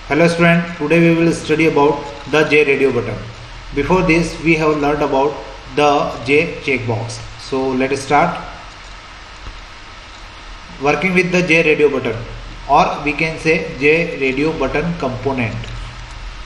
Hello student, today we will study about the J radio button. Before this we have learned about the J checkbox. So let us start working with the J radio button or we can say J radio button component.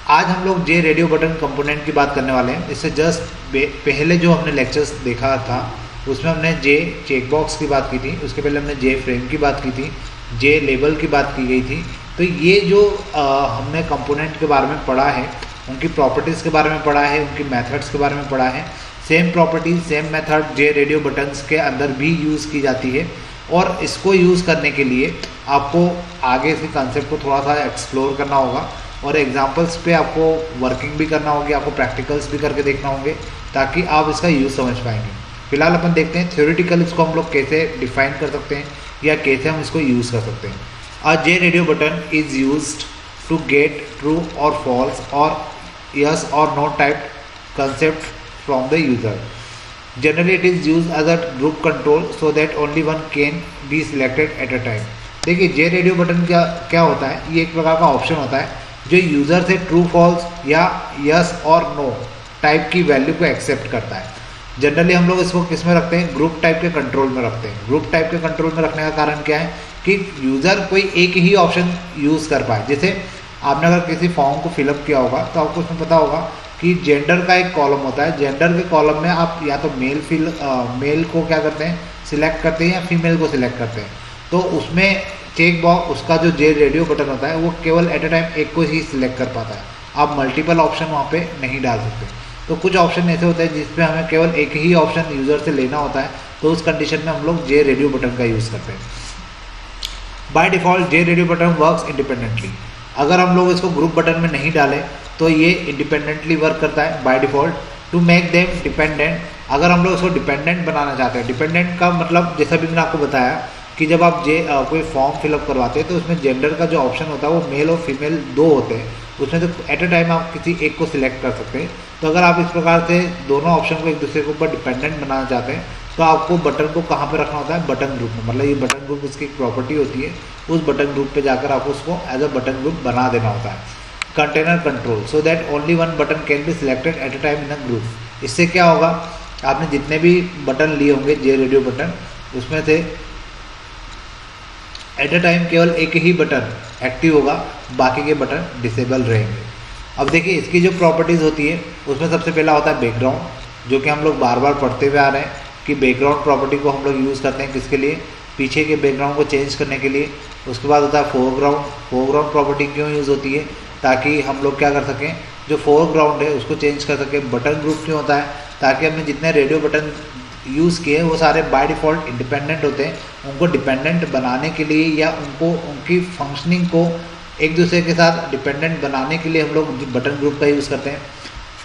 आज हम लोग J radio button component की बात करने वाले हैं। इससे just पहले जो हमने लेक्चर्स देखा था उसमें हमने J चेकबॉक्स की बात की थी, उसके पहले हमने J फ्रेम की बात की थी, J लेबल की बात की गई थी। तो ये जो हमने कंपोनेंट के बारे में पढ़ा है, उनकी प्रॉपर्टीज़ के बारे में पढ़ा है, उनकी मेथड्स के बारे में पढ़ा है। Same properties same method J radio buttons के अंदर भी यूज़ की जाती है और इसको यूज़ करने के लिए आपको आगे से कंसेप्ट को थोड़ा सा एक्सप्लोर करना होगा और एग्जांपल्स पे आपको वर्किंग भी करना होगी, आपको प्रैक्टिकल्स भी करके देखना होंगे ताकि आप इसका यूज़ समझ पाएंगे। फिलहाल अपन देखते हैं थ्योरेटिकल इसको हम लोग कैसे डिफाइन कर सकते हैं या कैसे हम इसको यूज़ कर सकते हैं। A J radio button is used to get true or false or yes or no type concept from the user. Generally it is used as a group control so that only one can be selected at a time. देखिए J radio button क्या होता है, ये एक प्रकार का option होता है जो यूज़र से ट्रू फॉल्स या यस और नो टाइप की वैल्यू को एक्सेप्ट करता है। जनरली हम लोग इसको किस में रखते हैं, ग्रुप टाइप के कंट्रोल में रखते हैं। ग्रुप टाइप के कंट्रोल में रखने का कारण क्या है कि यूज़र कोई एक ही ऑप्शन यूज़ कर पाए। जैसे आपने अगर किसी फॉर्म को फिलअप किया होगा तो आपको उसमें पता होगा कि जेंडर का एक कॉलम होता है। जेंडर के कॉलम में आप या तो मेल को क्या करते हैं, सिलेक्ट करते हैं या फीमेल को सिलेक्ट करते हैं। तो उसमें चेक बॉक्स उसका जो J रेडियो बटन होता है वो केवल एट ए टाइम एक को ही सिलेक्ट कर पाता है। आप मल्टीपल ऑप्शन वहाँ पे नहीं डाल सकते। तो कुछ ऑप्शन ऐसे होते हैं जिसपे हमें केवल एक ही ऑप्शन यूज़र से लेना होता है, तो उस कंडीशन में हम लोग J रेडियो बटन का यूज़ करते हैं। By default J radio button works independently. अगर हम लोग इसको ग्रुप बटन में नहीं डालें तो ये इंडिपेंडेंटली वर्क करता है by default. To make them dependent, अगर हम लोग इसको डिपेंडेंट बनाना चाहते हैं, डिपेंडेंट का मतलब जैसा भी मैंने आपको बताया कि जब आप कोई फॉर्म फिलअप करवाते हैं तो उसमें जेंडर का जो ऑप्शन होता है वो मेल और फीमेल दो होते हैं, उसमें तो एट ए टाइम आप किसी एक को सिलेक्ट कर सकते हैं। तो अगर आप इस प्रकार से दोनों ऑप्शन को एक दूसरे के ऊपर डिपेंडेंट बनाना चाहते हैं तो आपको बटन को कहाँ पे रखना होता है, बटन ग्रुप में। मतलब ये बटन ग्रुप इसकी एक प्रॉपर्टी होती है, उस बटन ग्रुप पे जाकर आपको उसको एज अ बटन ग्रुप बना देना होता है। Container control so that only one button can be selected eight A time in a group. इससे क्या होगा, आपने जितने भी बटन लिए होंगे J रेडियो बटन, उसमें से एट ए टाइम केवल एक ही बटन एक्टिव होगा, बाकी के बटन डिसेबल रहेंगे। अब देखिए इसकी जो प्रॉपर्टीज़ होती है उसमें सबसे पहला होता है बैकग्राउंड, जो कि हम लोग बार बार पढ़ते हुए आ रहे हैं कि बैकग्राउंड प्रॉपर्टी को हम लोग यूज़ करते हैं किसके लिए, पीछे के बैकग्राउंड को चेंज करने के लिए। उसके बाद होता है फोरग्राउंड। फोरग्राउंड प्रॉपर्टी क्यों यूज़ होती है, ताकि हम लोग क्या कर सकें, जो फोरग्राउंड है उसको चेंज कर सकें। बटन ग्रुप क्यों होता है, ताकि हमने जितने रेडियो बटन यूज़ किए वो सारे बाय डिफ़ॉल्ट इंडिपेंडेंट होते हैं। उनको डिपेंडेंट बनाने के लिए या उनको उनकी फंक्शनिंग को एक दूसरे के साथ डिपेंडेंट बनाने के लिए हम लोग बटन ग्रुप का यूज़ करते हैं।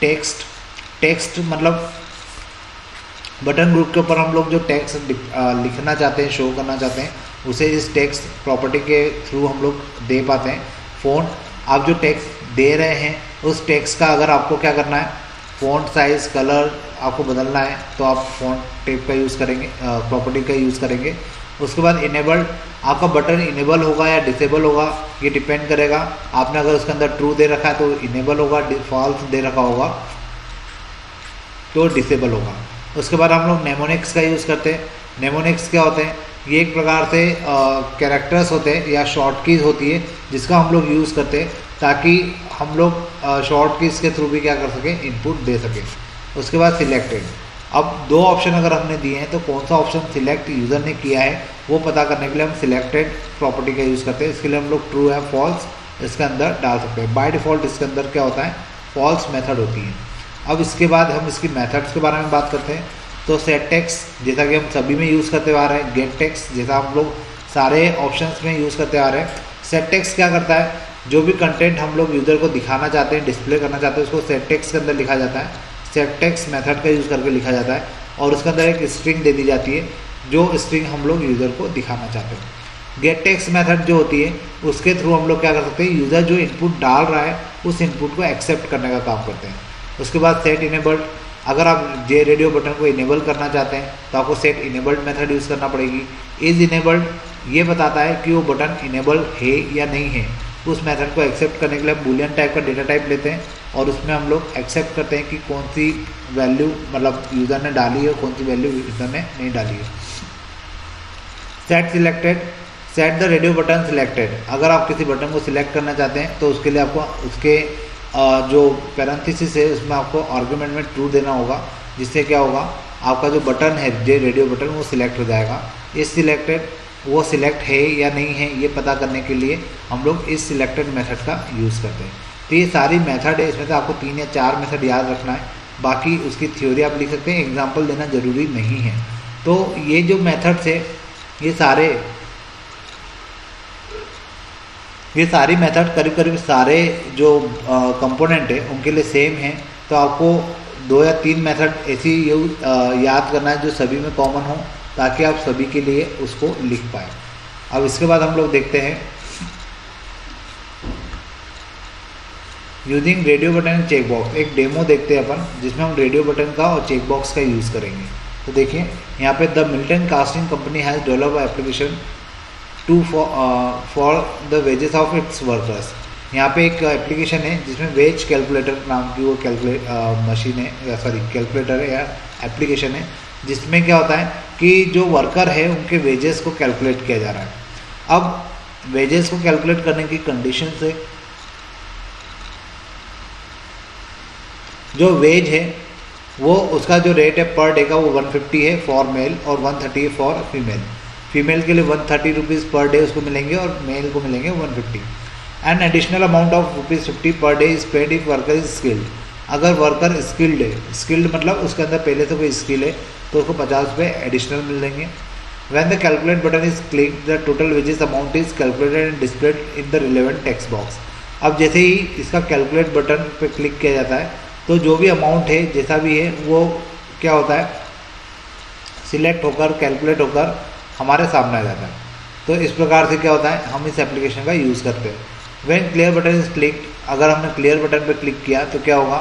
टेक्स्ट मतलब बटन ग्रुप के ऊपर हम लोग जो टेक्स्ट लिखना चाहते हैं, शो करना चाहते हैं, उसे इस टेक्स्ट प्रॉपर्टी के थ्रू हम लोग दे पाते हैं। फ़ॉन्ट, आप जो टेक्स्ट दे रहे हैं उस टेक्स्ट का अगर आपको क्या करना है, फ़ॉन्ट साइज़ कलर आपको बदलना है तो आप फ़ॉन्ट टेप का यूज़ करेंगे, प्रॉपर्टी का यूज़ करेंगे। उसके बाद इनेबल्ड, आपका बटन इनेबल होगा या डिसेबल होगा ये डिपेंड करेगा। आपने अगर उसके अंदर ट्रू दे रखा है तो इनेबल होगा, फॉल्स दे रखा होगा तो डिसेबल होगा। उसके बाद हम लोग नेमोनिक्स का यूज़ करते हैं। नेमोनिक्स क्या होते हैं, ये एक प्रकार से कैरेक्टर्स होते हैं या शॉर्ट कीज़ होती है जिसका हम लोग यूज़ करते हैं ताकि हम लोग शॉर्ट कीज़ के थ्रू भी क्या कर सकें, इनपुट दे सकें। उसके बाद सिलेक्टेड, अब दो ऑप्शन अगर हमने दिए हैं तो कौन सा ऑप्शन सिलेक्ट यूज़र ने किया है वो पता करने के लिए हम सिलेक्टेड प्रॉपर्टी का यूज़ करते हैं। इसके लिए हम लोग ट्रू है फॉल्स इसके अंदर डाल सकते हैं। बाय डिफ़ॉल्ट इसके अंदर क्या होता है, फॉल्स मेथड होती है। अब इसके बाद हम इसकी मेथड्स के बारे में बात करते हैं। तो सेट टेक्स्ट जैसा कि हम सभी में यूज़ करते आ रहे हैं, गेट टेक्स्ट जैसा हम लोग सारे ऑप्शंस में यूज़ करते आ रहे हैं। सेट टेक्स्ट क्या करता है, जो भी कंटेंट हम लोग यूज़र को दिखाना चाहते हैं, डिस्प्ले करना चाहते हैं, उसको सेट टेक्स्ट के अंदर लिखा जाता है। सेट टेक्स्ट मेथड का यूज़ करके लिखा जाता है और उसके अंदर एक स्ट्रिंग दे दी जाती है जो स्ट्रिंग हम लोग यूज़र को दिखाना चाहते हैं। गेट टेक्स्ट मेथड जो होती है उसके थ्रू हम लोग क्या कर सकते हैं, यूज़र जो इनपुट डाल रहा है उस इनपुट को एक्सेप्ट करने का काम करते हैं। उसके बाद सेट इनेबल्ड, अगर आप J रेडियो बटन को इनेबल करना चाहते हैं तो आपको सेट इनेबल्ड मेथड यूज़ करना पड़ेगी। इज़ इनेबल्ड ये बताता है कि वो बटन इनेबल है या नहीं है। उस मेथड को एक्सेप्ट करने के लिए हम बूलियन टाइप का डेटा टाइप लेते हैं और उसमें हम लोग एक्सेप्ट करते हैं कि कौन सी वैल्यू मतलब यूज़र ने डाली है, कौन सी वैल्यू यूज़र ने नहीं डाली है। Set selected, set the radio button selected. अगर आप किसी बटन को सिलेक्ट करना चाहते हैं तो उसके लिए आपको उसके जो पैरेंथेसिस है उसमें आपको आर्गुमेंट में ट्रू देना होगा, जिससे क्या होगा आपका जो बटन है जे रेडियो बटन वो सिलेक्ट हो जाएगा। इस सिलेक्टेड वो सिलेक्ट है या नहीं है ये पता करने के लिए हम लोग इस सिलेक्टेड मेथड का यूज़ करते हैं। तो ये सारी मेथड है, इसमें से आपको 3 या 4 मेथड याद रखना है, बाकी उसकी थ्योरी आप लिख सकते हैं, एग्जाम्पल देना ज़रूरी नहीं है। तो ये जो मेथड्स है ये सारी मेथड करीब करीब सारे जो कंपोनेंट है उनके लिए सेम है। तो आपको 2 या 3 मेथड ऐसी याद करना है जो सभी में कॉमन हो, ताकि आप सभी के लिए उसको लिख पाए। अब इसके बाद हम लोग देखते हैं using radio button and check box. एक डेमो देखते हैं अपन जिसमें हम रेडियो बटन का और चेक बॉक्स का यूज़ करेंगे। तो देखिए यहाँ पे the Milton casting company has develop application to for the wages of its workers. यहाँ पे एक एप्लीकेशन है जिसमें वेज कैलकुलेटर नाम की वो मशीन है या कैलकुलेटर है या एप्लीकेशन है, जिसमें क्या होता है कि जो वर्कर है उनके वेजेस को कैलकुलेट किया जा रहा है। अब वेजेस को कैलकुलेट करने की कंडीशन से जो वेज है वो उसका जो रेट है पर डे का वो 150 है फॉर मेल और 130 है फॉर फीमेल। फीमेल के लिए 130 रुपीज़ पर डे उसको मिलेंगे और मेल को मिलेंगे 150। And additional amount of ₹50 per day is paid if worker is skilled. अगर वर्कर स्किल्ड है, स्किल्ड मतलब उसके अंदर पहले से कोई स्किल है तो उसको 50 रुपये एडिशनल मिलेंगे। When the calculate button is click the total wages amount is calculated and displayed in the relevant text box. अब जैसे ही इसका कैलकुलेट बटन पे क्लिक किया जाता है तो जो भी अमाउंट है जैसा भी है वो क्या होता है सिलेक्ट होकर कैलकुलेट होकर हमारे सामने आ जाता है। तो इस प्रकार से क्या होता है हम इस एप्लीकेशन का यूज़ करते हैं। When clear button is click, अगर हमने क्लियर बटन पे क्लिक किया तो क्या होगा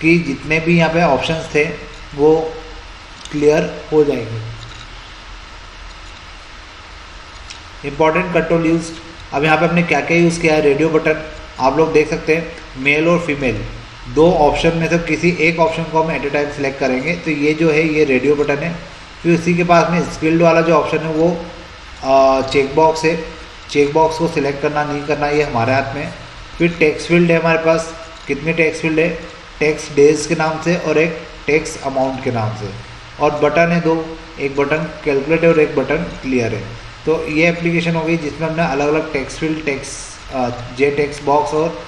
कि जितने भी यहाँ पे ऑप्शंस थे वो क्लियर हो जाएंगे। Important control use. अब यहाँ पे हमने क्या क्या यूज़ किया है, रेडियो बटन आप लोग देख सकते हैं मेल और फीमेल 2 ऑप्शन में से किसी एक ऑप्शन को हम एट ए टाइम सेलेक्ट करेंगे। तो ये जो है ये रेडियो बटन है। फिर उसी के पास में स्किल्ड वाला जो ऑप्शन है वो चेक बॉक्स है। चेक बॉक्स को सिलेक्ट करना नहीं करना ये हमारे हाथ में। फिर टेक्स्ट फील्ड है हमारे पास, कितने टेक्स्ट फील्ड है, टेक्स्ट डेज के नाम से और एक टेक्स्ट अमाउंट के नाम से। और बटन है 2, एक बटन कैलकुलेट है और एक बटन क्लियर है। तो ये एप्लीकेशन हो गई जिसमें हमने अलग अलग टेक्स्ट फील्ड, जे टेक्स्ट बॉक्स और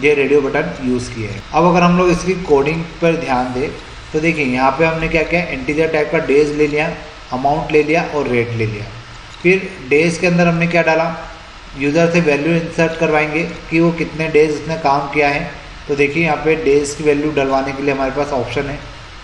ये रेडियो बटन यूज़ किए हैं। अब अगर हम लोग इसकी कोडिंग पर ध्यान दें तो देखिए यहाँ पे हमने क्या किया, इंटीजर टाइप का डेज ले लिया, अमाउंट ले लिया और रेट ले लिया। फिर डेज के अंदर हमने क्या डाला, यूज़र से वैल्यू इंसर्ट करवाएंगे कि वो कितने डेज उसने काम किया है। तो देखिए यहाँ पे डेज की वैल्यू डलवाने के लिए हमारे पास ऑप्शन है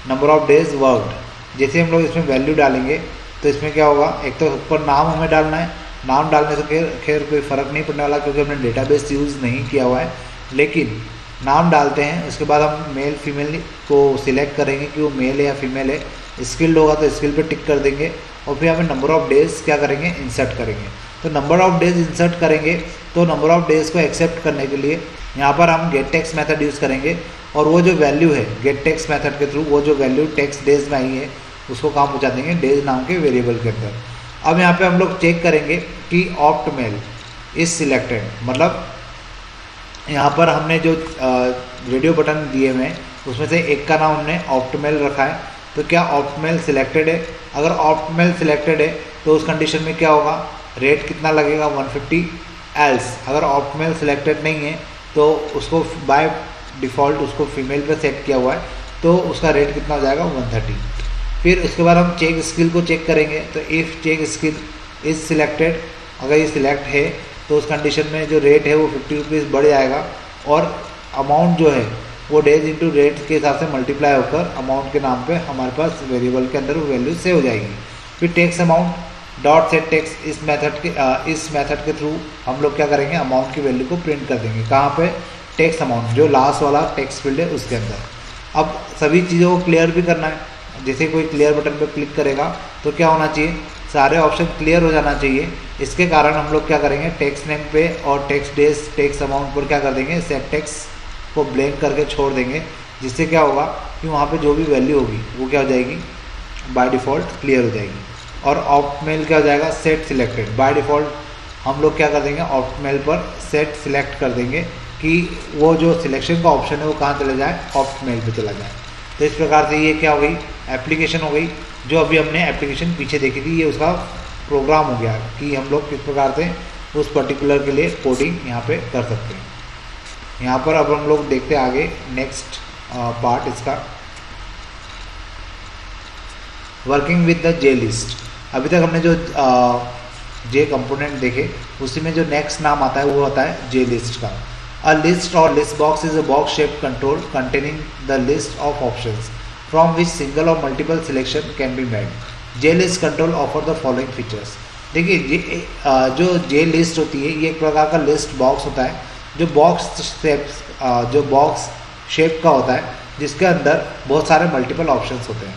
नंबर ऑफ डेज वर्कड। जैसे हम लोग इसमें वैल्यू डालेंगे तो इसमें क्या होगा, एक तो ऊपर नाम हमें डालना है, नाम डालने से खैर कोई फ़र्क नहीं पड़ने वाला क्योंकि हमने डेटाबेस यूज़ नहीं किया हुआ है, लेकिन नाम डालते हैं। उसके बाद हम मेल फीमेल को सिलेक्ट करेंगे कि वो मेल है या फीमेल है। स्किल्ड होगा तो स्किल पे टिक कर देंगे और फिर हमें नंबर ऑफ़ डेज़ क्या करेंगे, इंसर्ट करेंगे। तो नंबर ऑफ़ डेज़ इंसर्ट करेंगे तो नंबर ऑफ़ डेज़ को एक्सेप्ट करने के लिए यहाँ पर हम गेट टेक्स्ट मेथड यूज़ करेंगे और वो जो वैल्यू है गेट टेक्स्ट मेथड के थ्रू वो जो वैल्यू टेक्स्ट डेज में आई है उसको कहाँ पहुँचा देंगे, डेज नाम के वेरिएबल के अंदर। अब यहाँ पे हम लोग चेक करेंगे कि ऑप्ट मेल इज सिलेक्टेड, मतलब यहाँ पर हमने जो रेडियो बटन दिए हुए हैं उसमें से एक का नाम हमने ऑप्ट मेल रखा है। तो क्या ऑप्ट मेल सिलेक्टेड है? अगर ऑप्ट मेल सिलेक्टेड है तो उस कंडीशन में क्या होगा, रेट कितना लगेगा 150। एल्स अगर ऑप्ट मेल सिलेक्टेड नहीं है तो उसको बाय डिफ़ॉल्ट उसको फीमेल पे सेट किया हुआ है तो उसका रेट कितना हो जाएगा 130। फिर उसके बाद हम चेक स्किल को चेक करेंगे। तो if check skill is selected, अगर ये सिलेक्ट है तो उस कंडीशन में जो रेट है वो 50 रुपीज़ बढ़ जाएगा और अमाउंट जो है वो डेज इंटू रेट के हिसाब से मल्टीप्लाई होकर अमाउंट के नाम पे हमारे पास वेरिएबल के अंदर वो वैल्यू सेव हो जाएगी। फिर text amount dot set text इस मेथड के थ्रू हम लोग क्या करेंगे, अमाउंट की वैल्यू को प्रिंट कर देंगे। कहाँ पे, टेक्स्ट अमाउंट जो लास्ट वाला टेक्स्ट फील्ड है उसके अंदर। अब सभी चीज़ों को क्लियर भी करना है। जैसे कोई क्लियर बटन पर क्लिक करेगा तो क्या होना चाहिए, सारे ऑप्शन क्लियर हो जाना चाहिए। इसके कारण हम लोग क्या करेंगे, टेक्स्ट नेम पे और टेक्स्ट डेज टेक्स्ट अमाउंट पर क्या कर देंगे, सेट टेक्स्ट को ब्लैंक करके छोड़ देंगे, जिससे क्या होगा कि वहाँ पे जो भी वैल्यू होगी वो क्या हो जाएगी, बाय डिफ़ॉल्ट क्लियर हो जाएगी। और ऑप्ट मेल क्या हो जाएगा, सेट सिलेक्टेड। बाय डिफ़ॉल्ट हम लोग क्या कर देंगे, ऑप्ट मेल पर सेट सिलेक्ट कर देंगे कि वो जो सिलेक्शन का ऑप्शन है वो कहाँ चले जाए, ऑप्ट मेल पे चला जाए। तो इस प्रकार से ये क्या हो गई, एप्लीकेशन हो गई। जो अभी हमने एप्लीकेशन पीछे देखी थी, ये उसका प्रोग्राम हो गया कि हम लोग किस प्रकार से उस पर्टिकुलर के लिए कोडिंग यहाँ पे कर सकते हैं। यहाँ पर अब हम लोग देखते हैं आगे नेक्स्ट पार्ट इसका, working with the J list. अभी तक हमने जो जे कंपोनेंट देखे, उसी में जो नेक्स्ट नाम आता है वो होता है जे लिस्ट का। A list or list box is a box shape control containing the list of options from which single or multiple selection can be made. J list control offer the following features. देखिए जो जे list होती है ये एक प्रकार का list box होता है, जो बॉक्स शेप का होता है, जिसके अंदर बहुत सारे मल्टीपल ऑप्शंस होते हैं।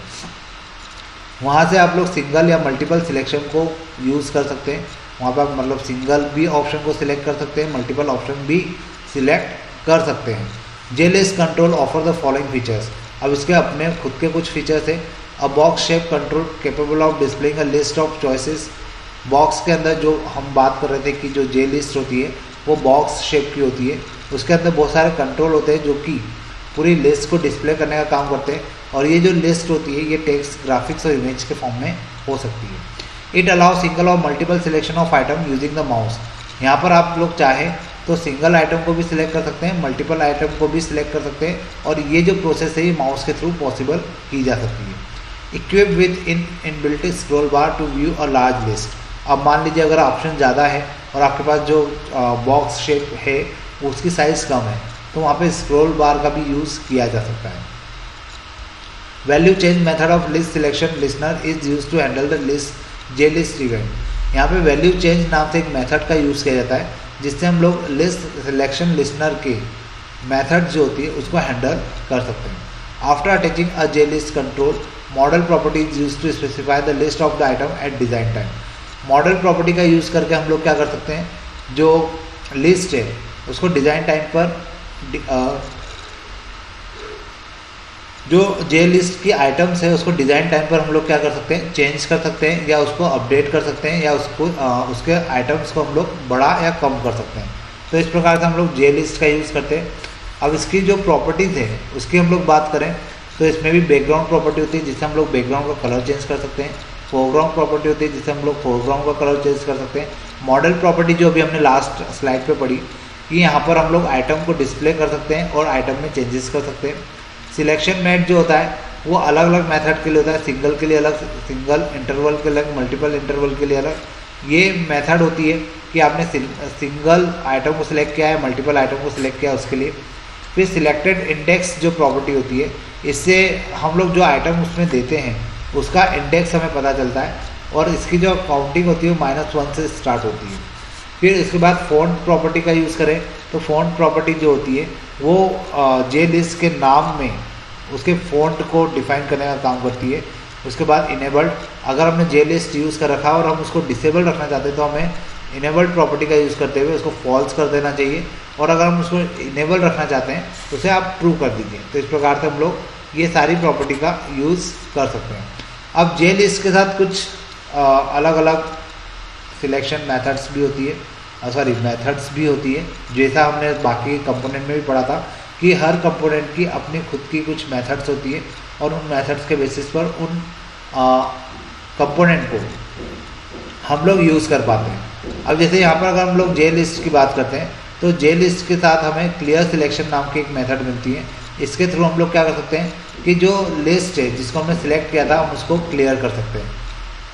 वहाँ से आप लोग सिंगल या मल्टीपल सिलेक्शन को यूज़ कर सकते हैं। वहाँ पर आप मतलब सिंगल भी ऑप्शन को सिलेक्ट कर सकते हैं, मल्टीपल ऑप्शन भी सिलेक्ट कर सकते हैं। J list control offer the following features. अब इसके अपने खुद के कुछ फीचर्स हैं। A box shape control capable of displaying a list of choices. Box के अंदर जो हम बात कर रहे थे कि जो जे लिस्ट होती है वो बॉक्स शेप की होती है, उसके अंदर बहुत सारे कंट्रोल होते हैं जो कि पूरी लिस्ट को डिस्प्ले करने का काम करते हैं। और ये जो लिस्ट होती है ये टेक्स्ट, ग्राफिक्स और इमेज के फॉर्म में हो सकती है। It allow single or multiple selection of item using the mouse. यहाँ पर आप लोग चाहें तो सिंगल आइटम को भी सिलेक्ट कर सकते हैं, मल्टीपल आइटम को भी सिलेक्ट कर सकते हैं, और ये जो प्रोसेस है ये माउस के थ्रू पॉसिबल की जा सकती है। Equip with inbuilt scroll bar to view a large list. अब मान लीजिए अगर ऑप्शन ज़्यादा है और आपके पास जो बॉक्स शेप है उसकी साइज़ कम है, तो वहाँ पे स्क्रॉल बार का भी यूज़ किया जा सकता है। Value change method of list selection listener is use to handle the list J list event. यहाँ पे वैल्यू चेंज नाम से एक मेथड का यूज़ किया जाता है, जिससे हम लोग लिस्ट सिलेक्शन लिस्नर के मेथड जो होती है उसको हैंडल कर सकते हैं। After attaching a J list control model property is use to specify the list of the item at design time. Model property का यूज़ करके हम लोग क्या कर सकते हैं, जो लिस्ट है उसको डिज़ाइन टाइम पर जो जे लिस्ट की आइटम्स है उसको डिज़ाइन टाइम पर हम लोग क्या कर सकते हैं, चेंज कर सकते हैं, या उसको अपडेट कर सकते हैं, या उसको उसके आइटम्स को हम लोग बढ़ा या कम कर सकते हैं। तो इस प्रकार से हम लोग जे लिस्ट का यूज़ करते हैं। अब इसकी जो प्रॉपर्टीज़ है उसकी हम लोग बात करें तो इसमें भी बैकग्राउंड प्रॉपर्टी होती है जिससे हम लोग बैकग्राउंड का कलर चेंज कर सकते हैं। फोरग्राउंड प्रॉपर्टी होती है जिससे हम लोग फोरग्राउंड का कलर चेंज कर सकते हैं। मॉडल प्रॉपर्टी जो अभी हमने लास्ट स्लाइड पे पढ़ी कि यहाँ पर हम लोग आइटम को डिस्प्ले कर सकते हैं और आइटम में चेंजेस कर सकते हैं। सिलेक्शन मेट जो होता है वो अलग अलग मेथड के लिए होता है, सिंगल के लिए अलग, सिंगल इंटरवल के अलग, मल्टीपल इंटरवल के लिए अलग। ये मेथड होती है कि आपने सिंगल आइटम को सिलेक्ट किया है, मल्टीपल आइटम को सिलेक्ट किया उसके लिए। फिर सिलेक्टेड इंडेक्स जो प्रॉपर्टी होती है, इससे हम लोग जो आइटम उसमें देते हैं उसका इंडेक्स हमें पता चलता है, और इसकी जो काउंटिंग होती है वो -1 से स्टार्ट होती है। फिर इसके बाद फ़ॉन्ट प्रॉपर्टी का यूज़ करें तो फ़ॉन्ट प्रॉपर्टी जो होती है वो जे लिस्ट के नाम में उसके फ़ॉन्ट को डिफ़ाइन करने का काम करती है। उसके बाद इनेबल्ड, अगर हमने जे लिस्ट यूज़ कर रखा और हम उसको डिसेबल रखना चाहते हैं तो हमें इनेबल्ड प्रॉपर्टी का यूज़ करते हुए उसको फॉल्स कर देना चाहिए, और अगर हम उसको इनेबल रखना चाहते हैं तो उसे आप ट्रू कर दीजिए। तो इस प्रकार से हम लोग ये सारी प्रॉपर्टी का यूज़ कर सकते हैं। अब जे लिस्ट के साथ कुछ अलग अलग सिलेक्शन मेथड्स भी होती है, मेथड्स भी होती है, जैसा हमने बाकी कंपोनेंट में भी पढ़ा था कि हर कंपोनेंट की अपनी खुद की कुछ मेथड्स होती है, और उन मेथड्स के बेसिस पर उन कंपोनेंट को हम लोग यूज़ कर पाते हैं। अब जैसे यहाँ पर अगर हम लोग जे लिस्ट की बात करते हैं तो जे लिस्ट के साथ हमें क्लियर सिलेक्शन नाम की एक मेथड मिलती है। इसके थ्रू हम लोग क्या कर सकते हैं कि जो लिस्ट है जिसको हमने सिलेक्ट किया था हम उसको क्लियर कर सकते हैं।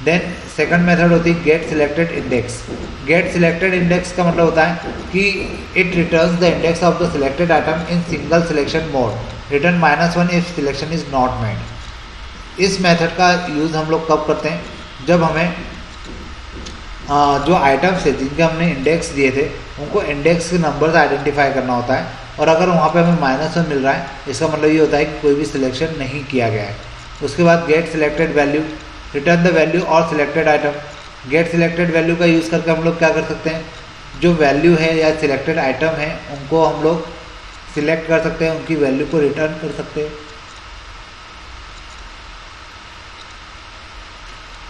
देन सेकंड मेथड होती है get selected index. Get selected index का मतलब होता है कि it returns the index of the selected item in single selection mode, return -1 if selection is not made. इस मेथड का यूज़ हम लोग कब करते हैं, जब हमें जो आइटम्स है जिनके हमने इंडेक्स दिए थे उनको इंडेक्स के नंबर से आइडेंटिफाई करना होता है, और अगर वहाँ पे हमें -1 मिल रहा है इसका मतलब ये होता है कि कोई भी सिलेक्शन नहीं किया गया है। उसके बाद get selected value, return the value और selected item get selected value का यूज़ करके हम लोग क्या कर सकते हैं, जो वैल्यू है या सिलेक्टेड आइटम है उनको हम लोग सिलेक्ट कर सकते हैं, उनकी वैल्यू को रिटर्न कर सकते हैं।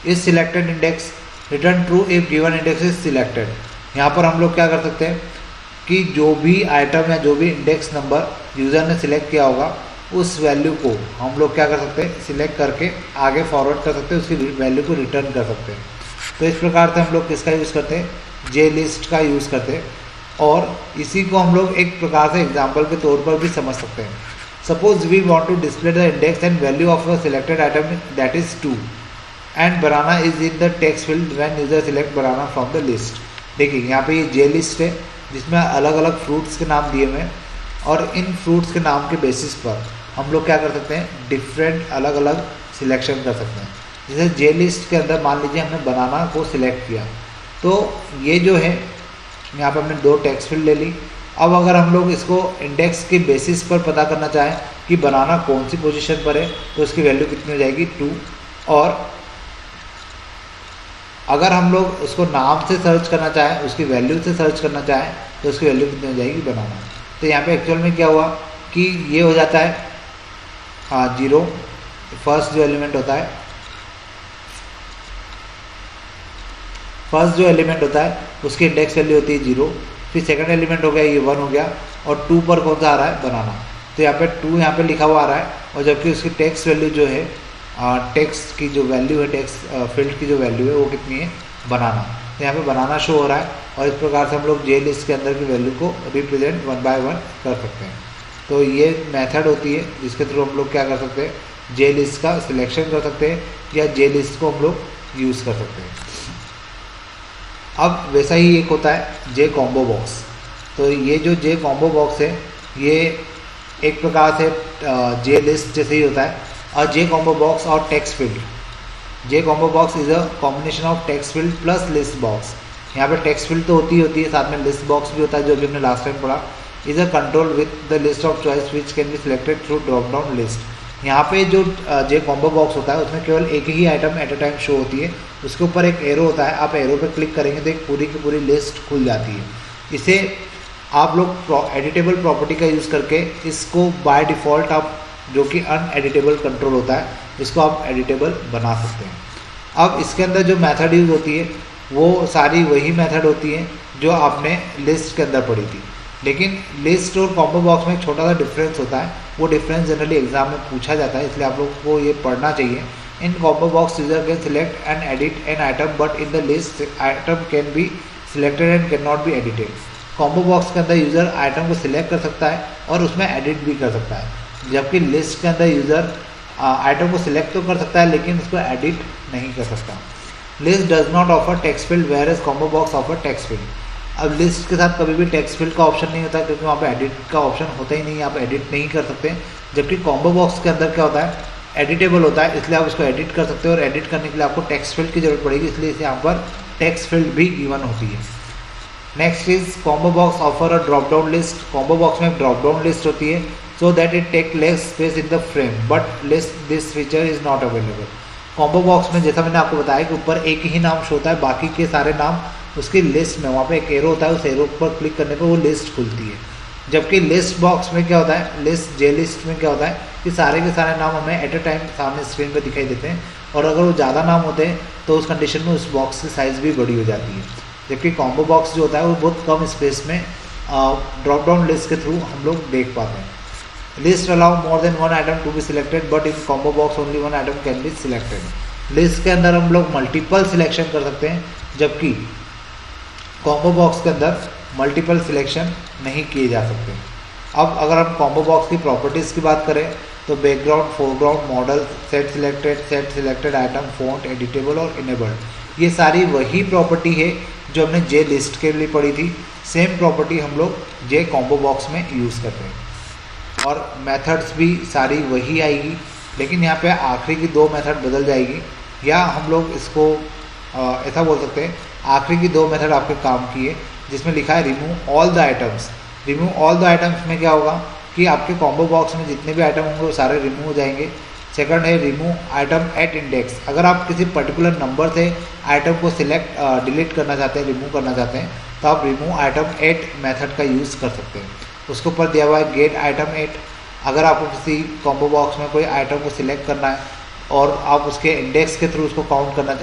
इस selected index return true if given index is selected. यहाँ पर हम लोग क्या कर सकते हैं कि जो भी आइटम या जो भी इंडेक्स नंबर यूज़र ने सिलेक्ट किया होगा उस वैल्यू को हम लोग क्या कर सकते हैं, सिलेक्ट करके आगे फॉरवर्ड कर सकते हैं, उसकी वैल्यू को रिटर्न कर सकते हैं। तो इस प्रकार से हम लोग किसका यूज़ करते हैं, जे लिस्ट का यूज़ करते हैं। और इसी को हम लोग एक प्रकार से एग्जाम्पल के तौर पर भी समझ सकते हैं। Suppose we want to display the index and value of a selected item that is 2 and banana is in the text field when user select banana from the list. देखिए यहाँ पे ये जे लिस्ट है जिसमें अलग अलग फ्रूट्स के नाम दिए हुए हैं, और इन फ्रूट्स के नाम के बेसिस पर हम लोग क्या कर सकते हैं, डिफरेंट अलग अलग सिलेक्शन कर सकते हैं। जैसे जे लिस्ट के अंदर मान लीजिए हमने बनाना को सिलेक्ट किया, तो ये जो है यहाँ पर हमने 2 टेक्स्ट फील्ड ले ली। अब अगर हम लोग इसको इंडेक्स के बेसिस पर पता करना चाहें कि बनाना कौन सी पोजीशन पर है, तो उसकी वैल्यू कितनी हो जाएगी, 2। और अगर हम लोग उसको नाम से सर्च करना चाहें, उसकी वैल्यू से सर्च करना चाहें, तो उसकी वैल्यू कितनी हो जाएगी, बनाना। तो यहाँ पे एक्चुअल में क्या हुआ कि ये हो जाता है 0, फर्स्ट जो एलिमेंट होता है, फर्स्ट जो एलिमेंट होता है उसकी इंडेक्स वैल्यू होती है 0, फिर सेकंड एलिमेंट हो गया ये 1 हो गया, और 2 पर कौन सा आ रहा है, बनाना। तो यहाँ पे 2 यहाँ पे लिखा हुआ आ रहा है, और जबकि उसकी टेक्स्ट वैल्यू जो है, टेक्स्ट की जो वैल्यू है, टेक्स्ट फील्ड की जो वैल्यू है वो कितनी है, बनाना। तो यहाँ पे बनाना शो हो रहा है, और इस प्रकार से हम लोग जे लिस्ट के अंदर की वैल्यू को रिप्रेजेंट 1 बाय 1 कर सकते हैं। तो ये मेथड होती है जिसके थ्रू हम लोग क्या कर सकते हैं, जे लिस्ट का सिलेक्शन कर सकते हैं, या जे लिस्ट को हम लोग यूज़ कर सकते हैं। अब वैसा ही एक होता है जे कॉम्बो बॉक्स। तो ये जो जे कॉम्बो बॉक्स है ये एक प्रकार से जे लिस्ट जैसे ही होता है, और जे कॉम्बो बॉक्स और text field, J combo box is a combination of text field plus list box. यहाँ पे टेक्स्ट फील्ड तो होती है, साथ में लिस्ट बॉक्स भी होता है, जो भी हमने लास्ट टाइम पढ़ा। Is a control with the list of choice which can be selected through drop down list. यहाँ पे जो जे कॉम्बो बॉक्स होता है उसमें केवल एक ही item at a time show होती है, उसके ऊपर एक एरो होता है, आप एरो पे क्लिक करेंगे तो एक पूरी की पूरी लिस्ट खुल जाती है। इसे आप लोग एडिटेबल प्रॉपर्टी का यूज़ करके इसको बाय डिफ़ॉल्ट आप, जो कि अनएडिटेबल कंट्रोल होता है, इसको आप एडिटेबल बना सकते हैं। अब इसके अंदर जो मेथड यूज़ होती है वो सारी वही मेथड होती है जो आपने लिस्ट के अंदर पढ़ी थी, लेकिन लिस्ट और कॉम्बो बॉक्स में एक छोटा सा डिफरेंस होता है। वो डिफरेंस जनरली एग्जाम में पूछा जाता है, इसलिए आप लोग को ये पढ़ना चाहिए। In combo box user can select and edit an item, but in the list item can be selected and can not be edited. Combo box के अंदर यूज़र आइटम को सिलेक्ट कर सकता है और उसमें एडिट भी कर सकता है, जबकि लिस्ट के अंदर यूज़र आइटम को सिलेक्ट तो कर सकता है लेकिन उसको एडिट नहीं कर सकता। List does not offer text field whereas combo box offer text field. अब लिस्ट के साथ कभी भी टेक्स्ट फील्ड का ऑप्शन नहीं होता, क्योंकि वहाँ पे एडिट का ऑप्शन होता ही नहीं, आप एडिट नहीं कर सकते। जबकि कॉम्बो बॉक्स के अंदर क्या होता है, एडिटेबल होता है, इसलिए आप उसको एडिट कर सकते हो, और एडिट करने के लिए आपको टेक्स्ट फील्ड की जरूरत पड़ेगी, इसलिए इसे यहाँ पर टेक्स्ट फील्ड भी गिवन होती है। Next is combo box offer a drop down list. Combo box में एक ड्रॉप डाउन लिस्ट होती है, so that it take less space in the frame, but list this feature is not available. Combo box में जैसा मैंने आपको बताया कि ऊपर एक ही नाम शो होता है, बाकी के सारे नाम उसकी लिस्ट में, वहाँ पे एक एरो होता है, उस एरो पर क्लिक करने पर वो लिस्ट खुलती है। जबकि लिस्ट बॉक्स में क्या होता है, लिस्ट जे लिस्ट में क्या होता है कि सारे के सारे नाम हमें एट अ टाइम सामने स्क्रीन पर दिखाई देते हैं, और अगर वो ज़्यादा नाम होते हैं तो उस कंडीशन में उस बॉक्स की साइज़ भी बड़ी हो जाती है। जबकि कॉम्बो बॉक्स जो होता है वो बहुत कम स्पेस में ड्रॉप डाउन लिस्ट के थ्रू हम लोग देख पाते हैं। List allow more than one item to be selected, but in combo box only one item can be selected. List के अंदर हम लोग मल्टीपल सिलेक्शन कर सकते हैं, जबकि कॉम्बो बॉक्स के अंदर मल्टीपल सिलेक्शन नहीं किए जा सकते। अब अगर हम कॉम्बो बॉक्स की प्रॉपर्टीज़ की बात करें तो background, foreground, model, set selected item, font, editable और इनेबल्ड, ये सारी वही प्रॉपर्टी है जो हमने जे लिस्ट के लिए पढ़ी थी। सेम प्रॉपर्टी हम लोग जे कॉम्बो बॉक्स में यूज़ करते हैं, और मेथड्स भी सारी वही आएगी, लेकिन यहाँ पे आखिरी की 2 मेथड बदल जाएगी, या हम लोग इसको ऐसा बोल सकते हैं आखिरी की 2 मेथड आपके काम की है, जिसमें लिखा है remove all the items. Remove all the items में क्या होगा कि आपके कॉम्बो बॉक्स में जितने भी आइटम होंगे वो सारे रिमूव हो जाएंगे, सेकंड है रिमूव आइटम एट इंडेक्स। अगर आप किसी पर्टिकुलर नंबर से आइटम को सिलेक्ट डिलीट करना चाहते हैं, रिमूव करना चाहते हैं, तो आप रिमूव आइटम एट मेथड का यूज़ कर सकते हैं। उसके ऊपर दिया हुआ है गेट आइटम एट। अगर आपको किसी कॉम्बो बॉक्स में कोई आइटम को सिलेक्ट करना है और आप उसके इंडेक्स के थ्रू उसको काउंट करना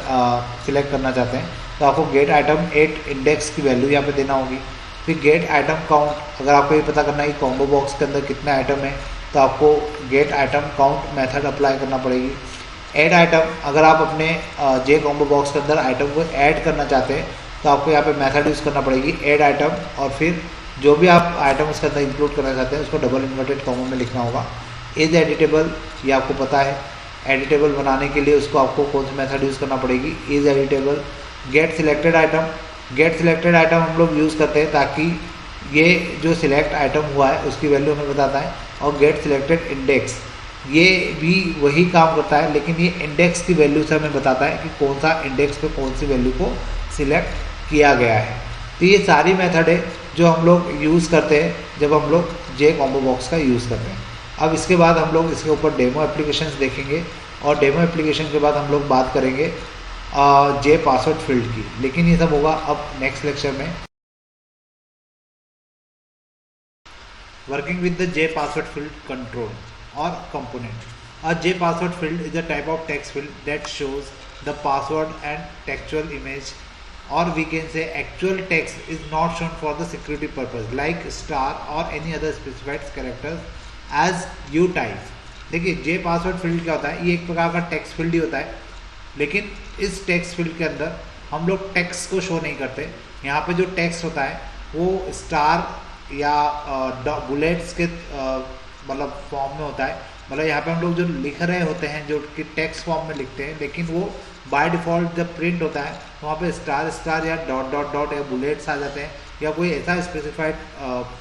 सिलेक्ट करना चाहते हैं, तो आपको गेट आइटम एट इंडेक्स की वैल्यू यहाँ पे देना होगी। फिर गेट आइटम काउंट, अगर आपको ये पता करना है कि कॉम्बो बॉक्स के अंदर कितने आइटम है, तो आपको gate item count method apply करना पड़ेगी। ऐड आइटम, अगर आप अपने जे कॉम्बो बॉक्स के अंदर आइटम को ऐड करना चाहते हैं, तो आपको यहाँ पे मेथड यूज़ करना पड़ेगी ऐड आइटम, और फिर जो भी आप आइटम उसके अंदर इंक्लूड करना चाहते हैं उसको डबल इन्वर्टेड कॉमा में लिखना होगा। इज एडिटेबल, ये आपको पता है, एडिटेबल बनाने के लिए उसको आपको कौन सी मेथड यूज़ करना पड़ेगी, is editable. Get selected item, get selected item हम लोग यूज़ करते हैं ताकि ये जो सिलेक्ट आइटम हुआ है उसकी वैल्यू हमें बताता है। और गेट सिलेक्टेड इंडेक्स, ये भी वही काम करता है, लेकिन ये इंडेक्स की वैल्यू से हमें बताता है कि कौन सा इंडेक्स पे कौन सी वैल्यू को सिलेक्ट किया गया है। तो ये सारी मेथड है जो हम लोग यूज़ करते हैं जब हम लोग जे कॉम्बो बॉक्स का यूज़ करते हैं। अब इसके बाद हम लोग इसके ऊपर डेमो एप्लीकेशंस देखेंगे, और डेमो एप्लीकेशन के बाद हम लोग बात करेंगे जे पासवर्ड फील्ड की, लेकिन ये सब होगा अब नेक्स्ट लेक्चर में। Working with the JPassword field control or component. A JPassword field is a type of text field that shows the password and textual image, or we can say actual text is not shown for the security purpose like star or any other specified characters as you type. देखिए JPassword field क्या होता है, ये एक प्रकार का text field ही होता है, लेकिन इस टेक्स्ट फील्ड के अंदर हम लोग टेक्स्ट को शो नहीं करते। यहाँ पे जो टेक्स्ट होता है वो स्टार या बुलेट्स के मतलब फॉर्म में होता है। मतलब यहाँ पे हम लोग जो लिख रहे होते हैं जो कि टेक्स्ट फॉर्म में लिखते हैं, लेकिन वो बाय डिफ़ॉल्ट जब प्रिंट होता है तो वहाँ पे स्टार स्टार या डॉट डॉट डॉट या बुलेट्स आ जाते हैं, या कोई ऐसा स्पेसिफाइड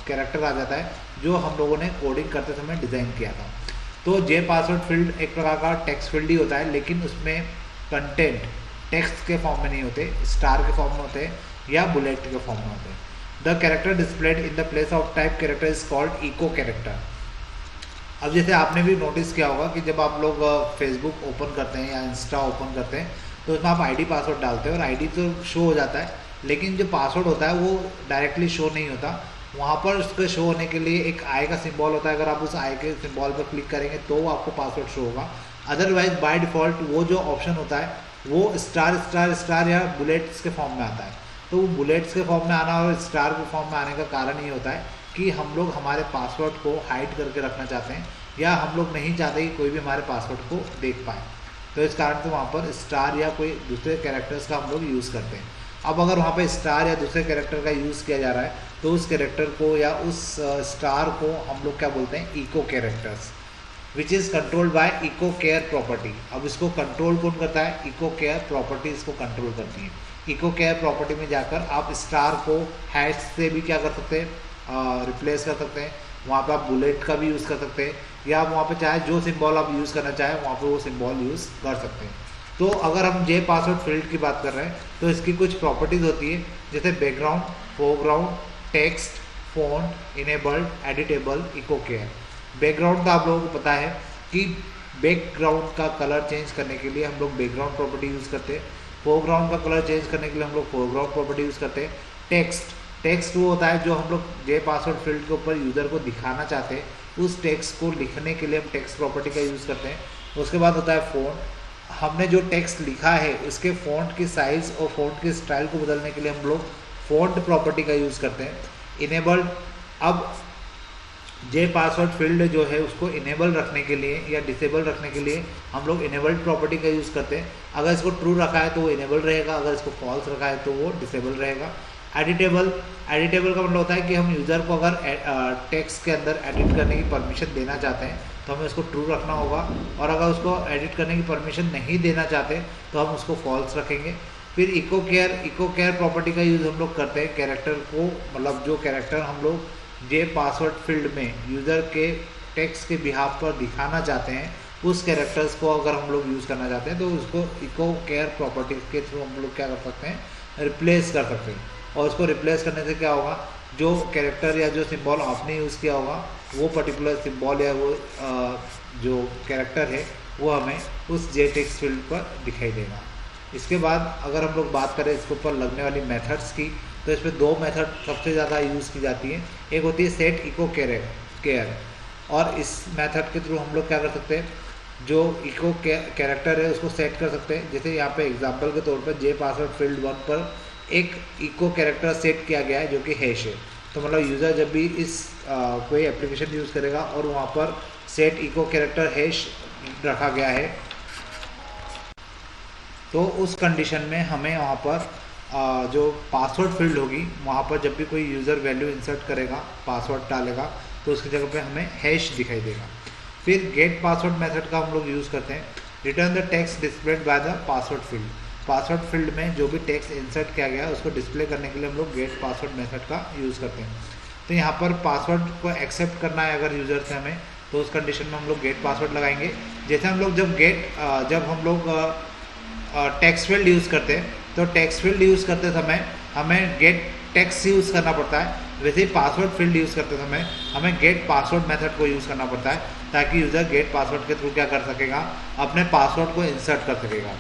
कैरेक्टर आ जाता है जो हम लोगों ने कोडिंग करते समय डिज़ाइन किया था। तो जे पासवर्ड फील्ड एक प्रकार का टेक्स्ट फील्ड ही होता है, लेकिन उसमें कंटेंट टेक्स्ट के फॉर्म में नहीं होते, स्टार के फॉर्म में होते हैं या बुलेट के फॉर्म में होते हैं। The character displayed in the place of type character is called echo character. अब जैसे आपने भी नोटिस किया होगा कि जब आप लोग फेसबुक ओपन करते हैं या इंस्टा ओपन करते हैं तो उसमें आप आईडी पासवर्ड डालते हैं और आईडी तो शो हो जाता है, लेकिन जो पासवर्ड होता है वो डायरेक्टली शो नहीं होता। वहाँ पर उसके शो होने के लिए एक आई का सिंबल होता है, अगर आप उस आई के सिंबल पर क्लिक करेंगे तो आपको पासवर्ड शो होगा। अदरवाइज बाय डिफ़ॉल्ट वो जो ऑप्शन होता है वो स्टार स्टार स्टार या बुलेट्स के फॉर्म में आता है। तो वो बुलेट्स के फॉर्म में आना और स्टार के फॉर्म में आने का कारण ये होता है कि हम लोग हमारे पासवर्ड को हाइड करके रखना चाहते हैं, या हम लोग नहीं चाहते कि कोई भी हमारे पासवर्ड को देख पाए, तो इस कारण से वहाँ पर स्टार या कोई दूसरे कैरेक्टर्स का हम लोग यूज़ करते हैं। अब अगर वहाँ पर स्टार या दूसरे कैरेक्टर का यूज़ किया जा रहा है तो उस कैरेक्टर को या उस स्टार को हम लोग क्या बोलते हैं, echo characters, which is controlled by echo care property. अब इसको कंट्रोल कौन करता है, इको केयर प्रॉपर्टी इसको कंट्रोल करती है। इको केयर प्रॉपर्टी में जाकर आप स्टार को हैश से भी क्या कर सकते हैं, रिप्लेस कर सकते हैं। वहाँ पे आप बुलेट का भी यूज़ कर सकते हैं, या वहाँ पे चाहे जो सिंबल आप यूज़ करना चाहें वहाँ पे वो सिंबल यूज़ कर सकते हैं। तो अगर हम जे पासवर्ड फील्ड की बात कर रहे हैं तो इसकी कुछ प्रॉपर्टीज़ होती है, जैसे background, foreground, text, font, enabled, editable, echo care. Background का आप लोगों को पता है कि बैकग्राउंड का कलर चेंज करने के लिए हम लोग बैकग्राउंड प्रॉपर्टी यूज़ करते हैं। फोरग्राउंड का कलर चेंज करने के लिए हम लोग फोरग्राउंड प्रॉपर्टी यूज़ करते हैं। टेक्स्ट वो होता है जो हम लोग जे पासवर्ड फील्ड के ऊपर यूज़र को दिखाना चाहते हैं, उस टेक्स्ट को लिखने के लिए हम टेक्स्ट प्रॉपर्टी का यूज़ करते हैं। उसके बाद होता है फॉन्ट, हमने जो टेक्स्ट लिखा है उसके फॉन्ट की साइज़ और फॉन्ट की स्टाइल को बदलने के लिए हम लोग फॉन्ट प्रॉपर्टी का यूज़ करते हैं। इनेबल्ड, अब जे पासवर्ड फील्ड जो है उसको इनेबल रखने के लिए या डिसेबल रखने के लिए हम लोग इनेबल्ड प्रॉपर्टी का यूज़ करते हैं। अगर इसको ट्रू रखा है तो वो इनेबल रहेगा, अगर इसको फॉल्स रखा है तो वो डिसेबल रहेगा। एडिटेबल का मतलब होता है कि हम यूज़र को अगर टेक्स्ट के अंदर एडिट करने की परमिशन देना चाहते हैं तो हमें उसको ट्रू रखना होगा, और अगर उसको एडिट करने की परमिशन नहीं देना चाहते तो हम उसको फॉल्स रखेंगे। फिर इको केयर प्रॉपर्टी का यूज़ हम लोग करते हैं कैरेक्टर को, मतलब जो कैरेक्टर हम लोग जे पासवर्ड फील्ड में यूज़र के टेक्स्ट के बिहाफ पर दिखाना चाहते हैं, उस कैरेक्टर्स को अगर हम लोग यूज़ करना चाहते हैं तो उसको इको केयर प्रॉपर्टी के थ्रू हम लोग क्या कर सकते हैं, रिप्लेस कर सकते हैं। और उसको रिप्लेस करने से क्या होगा, जो कैरेक्टर या जो सिंबल आपने यूज़ किया होगा वो पर्टिकुलर सिंबल या वो जो कैरेक्टर है वो हमें उस जे टेक्स्ट फील्ड पर दिखाई देगा। इसके बाद अगर हम लोग बात करें इसके ऊपर लगने वाली मेथड्स की, तो इसमें दो मेथड सबसे ज़्यादा यूज़ की जाती हैं। एक होती है सेट इको केयर, और इस मेथड के थ्रू हम लोग क्या कर सकते हैं, जो इको कैरेक्टर है उसको सेट कर सकते हैं। जैसे यहाँ पे एग्जांपल के तौर पर जे पासवर्ड फील्ड 1 पर एक इको कैरेक्टर सेट किया गया है जो कि हैश है। तो मतलब यूज़र जब भी इस कोई एप्लीकेशन यूज़ करेगा और वहाँ पर सेट इको कैरेक्टर हैश रखा गया है, तो उस कंडीशन में हमें वहाँ पर जो पासवर्ड फील्ड होगी वहाँ पर जब भी कोई यूज़र वैल्यू इंसर्ट करेगा, पासवर्ड डालेगा, तो उसकी जगह पे हमें हैश दिखाई देगा। फिर गेट पासवर्ड मेथड का हम लोग यूज़ करते हैं। Return the text displayed by the password field. Password field में जो भी टेक्स्ट इंसर्ट किया गया है उसको डिस्प्ले करने के लिए हम लोग गेट पासवर्ड मेथड का यूज़ करते हैं। तो यहाँ पर पासवर्ड को एक्सेप्ट करना है अगर यूज़र से हमें, तो उस कंडीशन में हम लोग गेट पासवर्ड लगाएंगे। जैसे हम लोग जब हम लोग टेक्स्ट फील्ड यूज़ करते हैं, तो टेक्स्ट फील्ड यूज़ करते समय हमें गेट टेक्स्ट यूज़ करना पड़ता है, वैसे ही पासवर्ड फील्ड यूज़ करते समय हमें गेट पासवर्ड मेथड को यूज़ करना पड़ता है, ताकि यूज़र गेट पासवर्ड के थ्रू क्या कर सकेगा, अपने पासवर्ड को इंसर्ट कर सकेगा।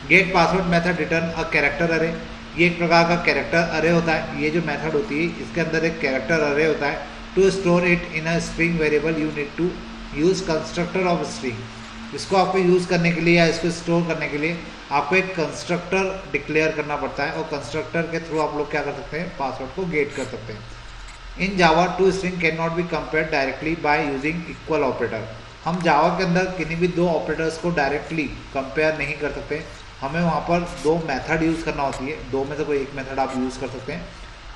Gate password method return a character अरे, ये एक प्रकार का कैरेक्टर अरे होता है। ये जो मेथड होती है इसके अंदर एक कैरेक्टर अरे होता है। To store it in a string variable you need to use constructor of string. इसको आपको यूज़ करने के लिए या इसको स्टोर करने के लिए आपको एक कंस्ट्रक्टर डिक्लेयर करना पड़ता है, और कंस्ट्रक्टर के थ्रू आप लोग क्या कर सकते हैं, पासवर्ड को गेट कर सकते हैं। In Java two string can not be compared directly by using equal operator. हम जावा के अंदर किसी भी दो ऑपरेटर्स को डायरेक्टली कंपेयर नहीं कर सकते, हमें वहाँ पर दो मेथड यूज़ करना होती है। दो में से कोई एक मेथड आप यूज़ कर सकते हैं,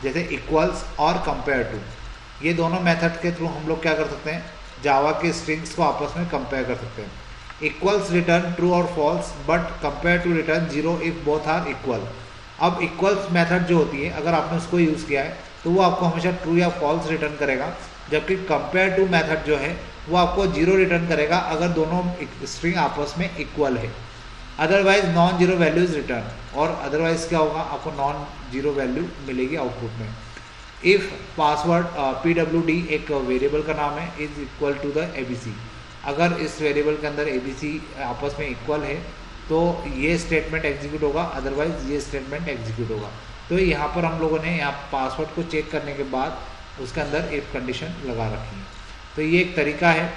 जैसे इक्वल्स और कंपेयर टू। ये दोनों मेथड के थ्रू हम लोग क्या कर सकते हैं, जावा के स्ट्रिंग्स को आपस में कंपेयर कर सकते हैं। इक्वल्स रिटर्न ट्रू और false, but compare to return 0 if both are equal. अब इक्वल्स मेथड जो होती है, अगर आपने उसको यूज़ किया है तो वो आपको हमेशा ट्रू या फॉल्स रिटर्न करेगा, जबकि कंपेयर टू मेथड जो है वो आपको 0 रिटर्न करेगा अगर दोनों स्ट्रिंग आपस में इक्वल है। Otherwise non zero values return, और अदरवाइज क्या होगा, आपको नॉन जीरो वैल्यू मिलेगी आउटपुट में। इफ़ पासवर्ड PWD एक वेरिएबल का नाम है, is equal to the ABC। अगर इस वेरिएबल के अंदर ABC आपस में इक्वल है तो ये स्टेटमेंट एग्जीक्यूट होगा, अदरवाइज ये स्टेटमेंट एग्जीक्यूट होगा। तो यहाँ पर हम लोगों ने यहाँ पासवर्ड को चेक करने के बाद उसके अंदर इफ कंडीशन लगा रखी है। तो ये एक तरीका है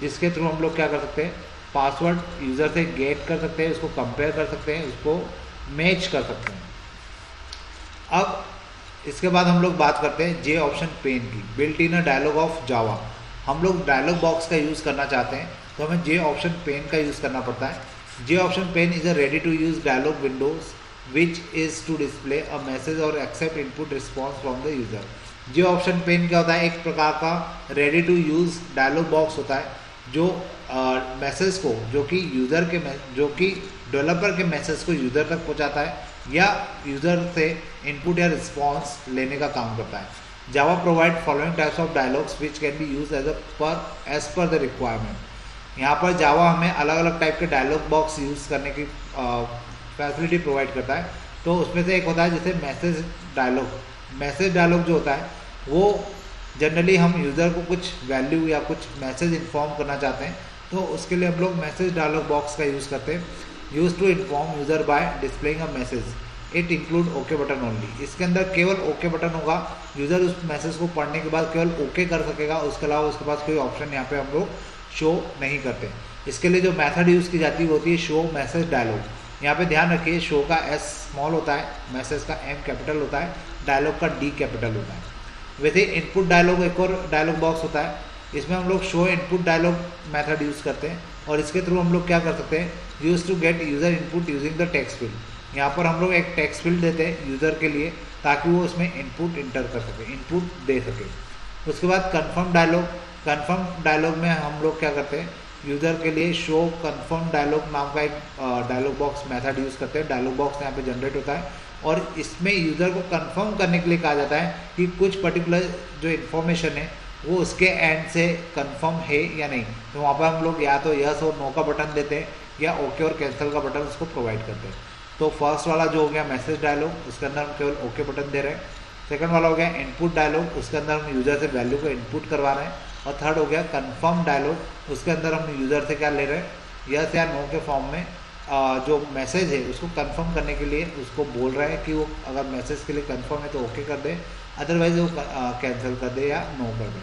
जिसके थ्रू हम लोग क्या कर सकते हैं, पासवर्ड यूज़र से गेट कर सकते हैं, उसको कंपेयर कर सकते हैं, उसको मैच कर सकते हैं। अब इसके बाद हम लोग बात करते हैं जे ऑप्शन पेन की। Built in a dialog of Java, हम लोग डायलॉग बॉक्स का यूज़ करना चाहते हैं तो हमें जे ऑप्शन पेन का यूज़ करना पड़ता है। J option pane is a ready to use dialog windows which is to display a message or accept input response from the user. J option pane क्या होता है, एक प्रकार का ready to use dialog box होता है जो message को, जो कि डेवलपर के मैसेज को यूज़र तक पहुंचाता है या यूज़र से इनपुट या रिस्पॉन्स लेने का काम करता है। Java provide following types of dialogs which can be use as per the requirement. यहाँ पर जावा हमें अलग अलग टाइप के डायलॉग बॉक्स यूज़ करने की फैसिलिटी प्रोवाइड करता है। तो उसमें से एक होता है जैसे मैसेज डायलॉग जो होता है वो जनरली हम यूज़र को कुछ वैल्यू या कुछ मैसेज इन्फॉर्म करना चाहते हैं, तो उसके लिए हम लोग मैसेज डायलॉग बॉक्स का यूज़ करते हैं। Use to inform user by displaying a message, it include okay button only. इसके अंदर केवल ओके बटन होगा, यूज़र उस मैसेज को पढ़ने के बाद केवल ओके कर सकेगा, उसके अलावा उसके पास कोई ऑप्शन यहाँ पे हम लोग शो नहीं करते। इसके लिए जो मेथड यूज़ की जाती है वो होती है शो मैसेज डायलॉग। यहाँ पे ध्यान रखिए, शो का S स्मॉल होता है, मैसेज का M कैपिटल होता है, डायलॉग का D कैपिटल होता है। वैसे इनपुट डायलॉग एक और डायलॉग बॉक्स होता है, इसमें हम लोग show input dialog method use करते हैं, और इसके थ्रू हम लोग क्या कर सकते हैं, use to get user input using the text field. यहाँ पर हम लोग एक टेक्स्ट फील्ड देते हैं यूज़र के लिए ताकि वो उसमें इनपुट इंटर कर सके, इनपुट दे सके। उसके बाद कन्फर्म डायलॉग में हम लोग क्या करते हैं, यूज़र के लिए शो कन्फर्म डायलॉग नाम का एक डायलॉग बॉक्स मेथड यूज़ करते हैं। डायलॉग बॉक्स यहाँ पे जनरेट होता है और इसमें यूज़र को कंफर्म करने के लिए कहा जाता है कि कुछ पर्टिकुलर जो इन्फॉर्मेशन है वो उसके एंड से कंफर्म है या नहीं। तो वहाँ पर हम लोग या तो यस और नो का बटन देते हैं या ओके और कैंसिल का बटन उसको प्रोवाइड करते हैं। तो फर्स्ट वाला जो हो गया मैसेज डायलॉग, उसके अंदर हम केवल ओके बटन दे रहे हैं। सेकंड वाला हो गया इनपुट डायलॉग, उसके अंदर हम यूज़र से वैल्यू को इनपुट करवा रहे हैं। और थर्ड हो गया कन्फर्म डायलॉग, उसके अंदर हम यूज़र से क्या ले रहे हैं, यस या नो के फॉर्म में जो मैसेज है उसको कंफर्म करने के लिए उसको बोल रहा है कि वो अगर मैसेज के लिए कंफर्म है तो ओके कर दे, अदरवाइज वो कैंसिल कर दे या नो कर दे।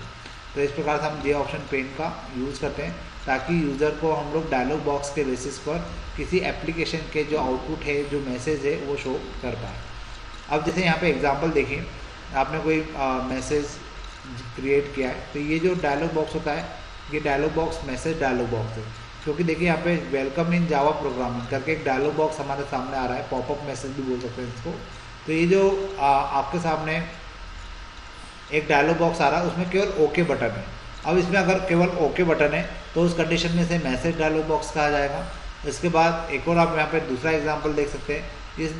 तो इस प्रकार से हम जे ऑप्शन पेन का यूज़ करते हैं ताकि यूज़र को हम लोग डायलॉग बॉक्स के बेसिस पर किसी एप्लीकेशन के जो आउटपुट है, जो मैसेज है वो शो कर पाए। अब जैसे यहाँ पे एग्जांपल देखिए, आपने कोई मैसेज क्रिएट किया है, तो ये जो डायलॉग बॉक्स होता है ये dialog box message dialog box है, क्योंकि देखिए यहाँ पे वेलकम इन जावा प्रोग्रामिंग करके एक डायलॉग बॉक्स हमारे सामने आ रहा है, पॉपअप मैसेज भी बोल सकते हैं इसको। तो ये जो आपके सामने एक डायलॉग बॉक्स आ रहा है उसमें केवल ओके बटन है। अब इसमें अगर केवल ओके बटन है तो उस कंडीशन में से मैसेज डायलॉग बॉक्स कहा जाएगा। इसके बाद एक और आप यहाँ पे दूसरा एग्जांपल देख सकते हैं, इस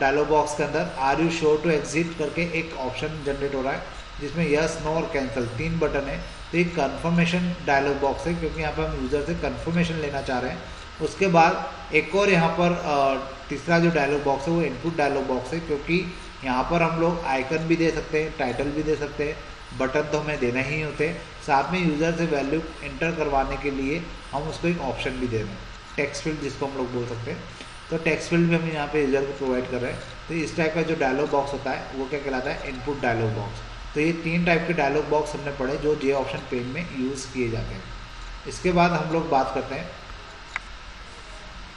डायलॉग बॉक्स के अंदर are you sure to exit करके एक ऑप्शन जनरेट हो रहा है जिसमें यस, नो और कैंसिल 3 बटन है। तो एक कन्फर्मेशन डायलॉग बॉक्स है क्योंकि यहाँ पर हम यूज़र से कन्फर्मेशन लेना चाह रहे हैं। उसके बाद एक और यहाँ पर तीसरा जो डायलॉग बॉक्स है वो इनपुट डायलॉग बॉक्स है, क्योंकि यहाँ पर हम लोग आइकन भी दे सकते हैं, टाइटल भी दे सकते हैं, बटन तो हमें देना ही होते हैं, साथ में यूज़र से वैल्यू एंटर करवाने के लिए हम उसको एक ऑप्शन भी दे रहे हैं, टेक्स्ट फील्ड जिसको हम लोग बोल सकते हैं। तो टेक्स्ट फील्ड भी हम यहाँ पे यूज़र को प्रोवाइड कर रहे हैं। तो इस टाइप का जो डायलॉग बॉक्स होता है वो क्या कहलाता है, इनपुट डायलॉग बॉक्स। तो ये 3 टाइप के डायलॉग बॉक्स हमने पढ़े जो जे ऑप्शन पेन में यूज़ किए जाते हैं। इसके बाद हम लोग बात करते हैं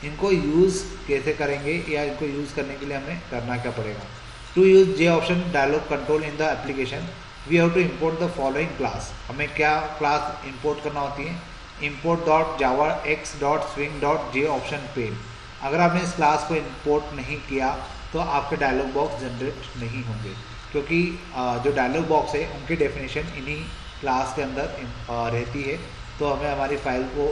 इनको यूज़ कैसे करेंगे या इनको यूज़ करने के लिए हमें करना क्या पड़ेगा। To use J option dialog control in the application we have to import the following class. हमें क्या क्लास इंपोर्ट करना होती है, import.javax.swing.j ऑप्शन पेन। अगर आपने इस क्लास को इंपोर्ट नहीं किया तो आपके डायलॉग बॉक्स जनरेट नहीं होंगे, क्योंकि जो डायलॉग बॉक्स है उनकी डेफिनेशन इन्हीं क्लास के अंदर रहती है। तो हमें हमारी फाइल को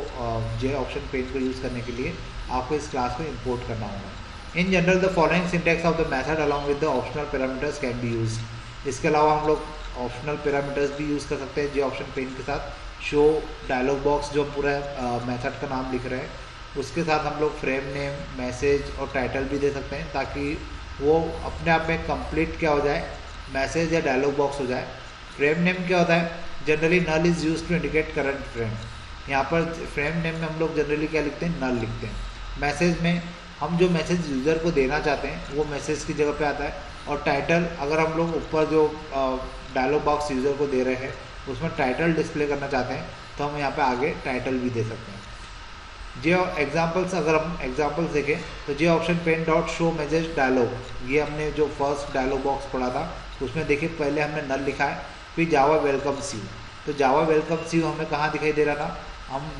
जे ऑप्शन पेन को यूज़ करने के लिए आपको इस क्लास को इंपोर्ट करना होगा। In general the following syntax of the method along with the optional parameters can be use. इसके अलावा हम लोग ऑप्शनल पैरामीटर्स भी यूज़ कर सकते हैं जे ऑप्शन पेन के साथ। शो डायलॉग बॉक्स जो पूरा मेथड का नाम लिख रहे हैं उसके साथ हम लोग फ्रेम नेम, मैसेज और टाइटल भी दे सकते हैं ताकि वो अपने आप में कंप्लीट क्या हो जाए, मैसेज या डायलॉग बॉक्स हो जाए। फ्रेम नेम क्या होता है, generally null is use to indicate current frame. यहाँ पर फ्रेम नेम में हम लोग जनरली क्या लिखते हैं, नल लिखते हैं। मैसेज में हम जो मैसेज यूज़र को देना चाहते हैं वो मैसेज की जगह पे आता है। और टाइटल, अगर हम लोग ऊपर जो डायलॉग बॉक्स यूज़र को दे रहे हैं उसमें टाइटल डिस्प्ले करना चाहते हैं तो हम यहाँ पे आगे टाइटल भी दे सकते हैं। जे एग्जांपल्स, अगर हम एग्जांपल्स देखें तो J option pane dot show message dialog, ये हमने जो फर्स्ट डायलॉग बॉक्स पढ़ा था उसमें देखिए पहले हमने नल लिखा है, फिर जावा वेलकम्स यू। तो जावा वेलकम्स यू हमें कहाँ दिखाई दे रहा था,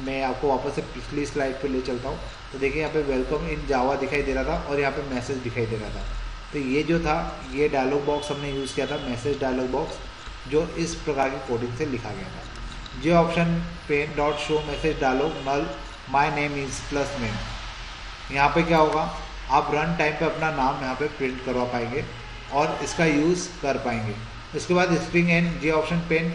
मैं आपको वापस से पिछली स्लाइड पे ले चलता हूँ। तो देखिए यहाँ पे वेलकम इन जावा दिखाई दे रहा था और यहाँ पे मैसेज दिखाई दे रहा था। तो ये जो था ये डायलॉग बॉक्स हमने यूज़ किया था, मैसेज डायलॉग बॉक्स, जो इस प्रकार की कोडिंग से लिखा गया था। J option pane dot show message dialog null my name is plus name. यहाँ पे क्या होगा, आप रन टाइम पे अपना नाम यहाँ पे प्रिंट करवा पाएंगे और इसका यूज़ कर पाएंगे। इसके बाद string and J option pane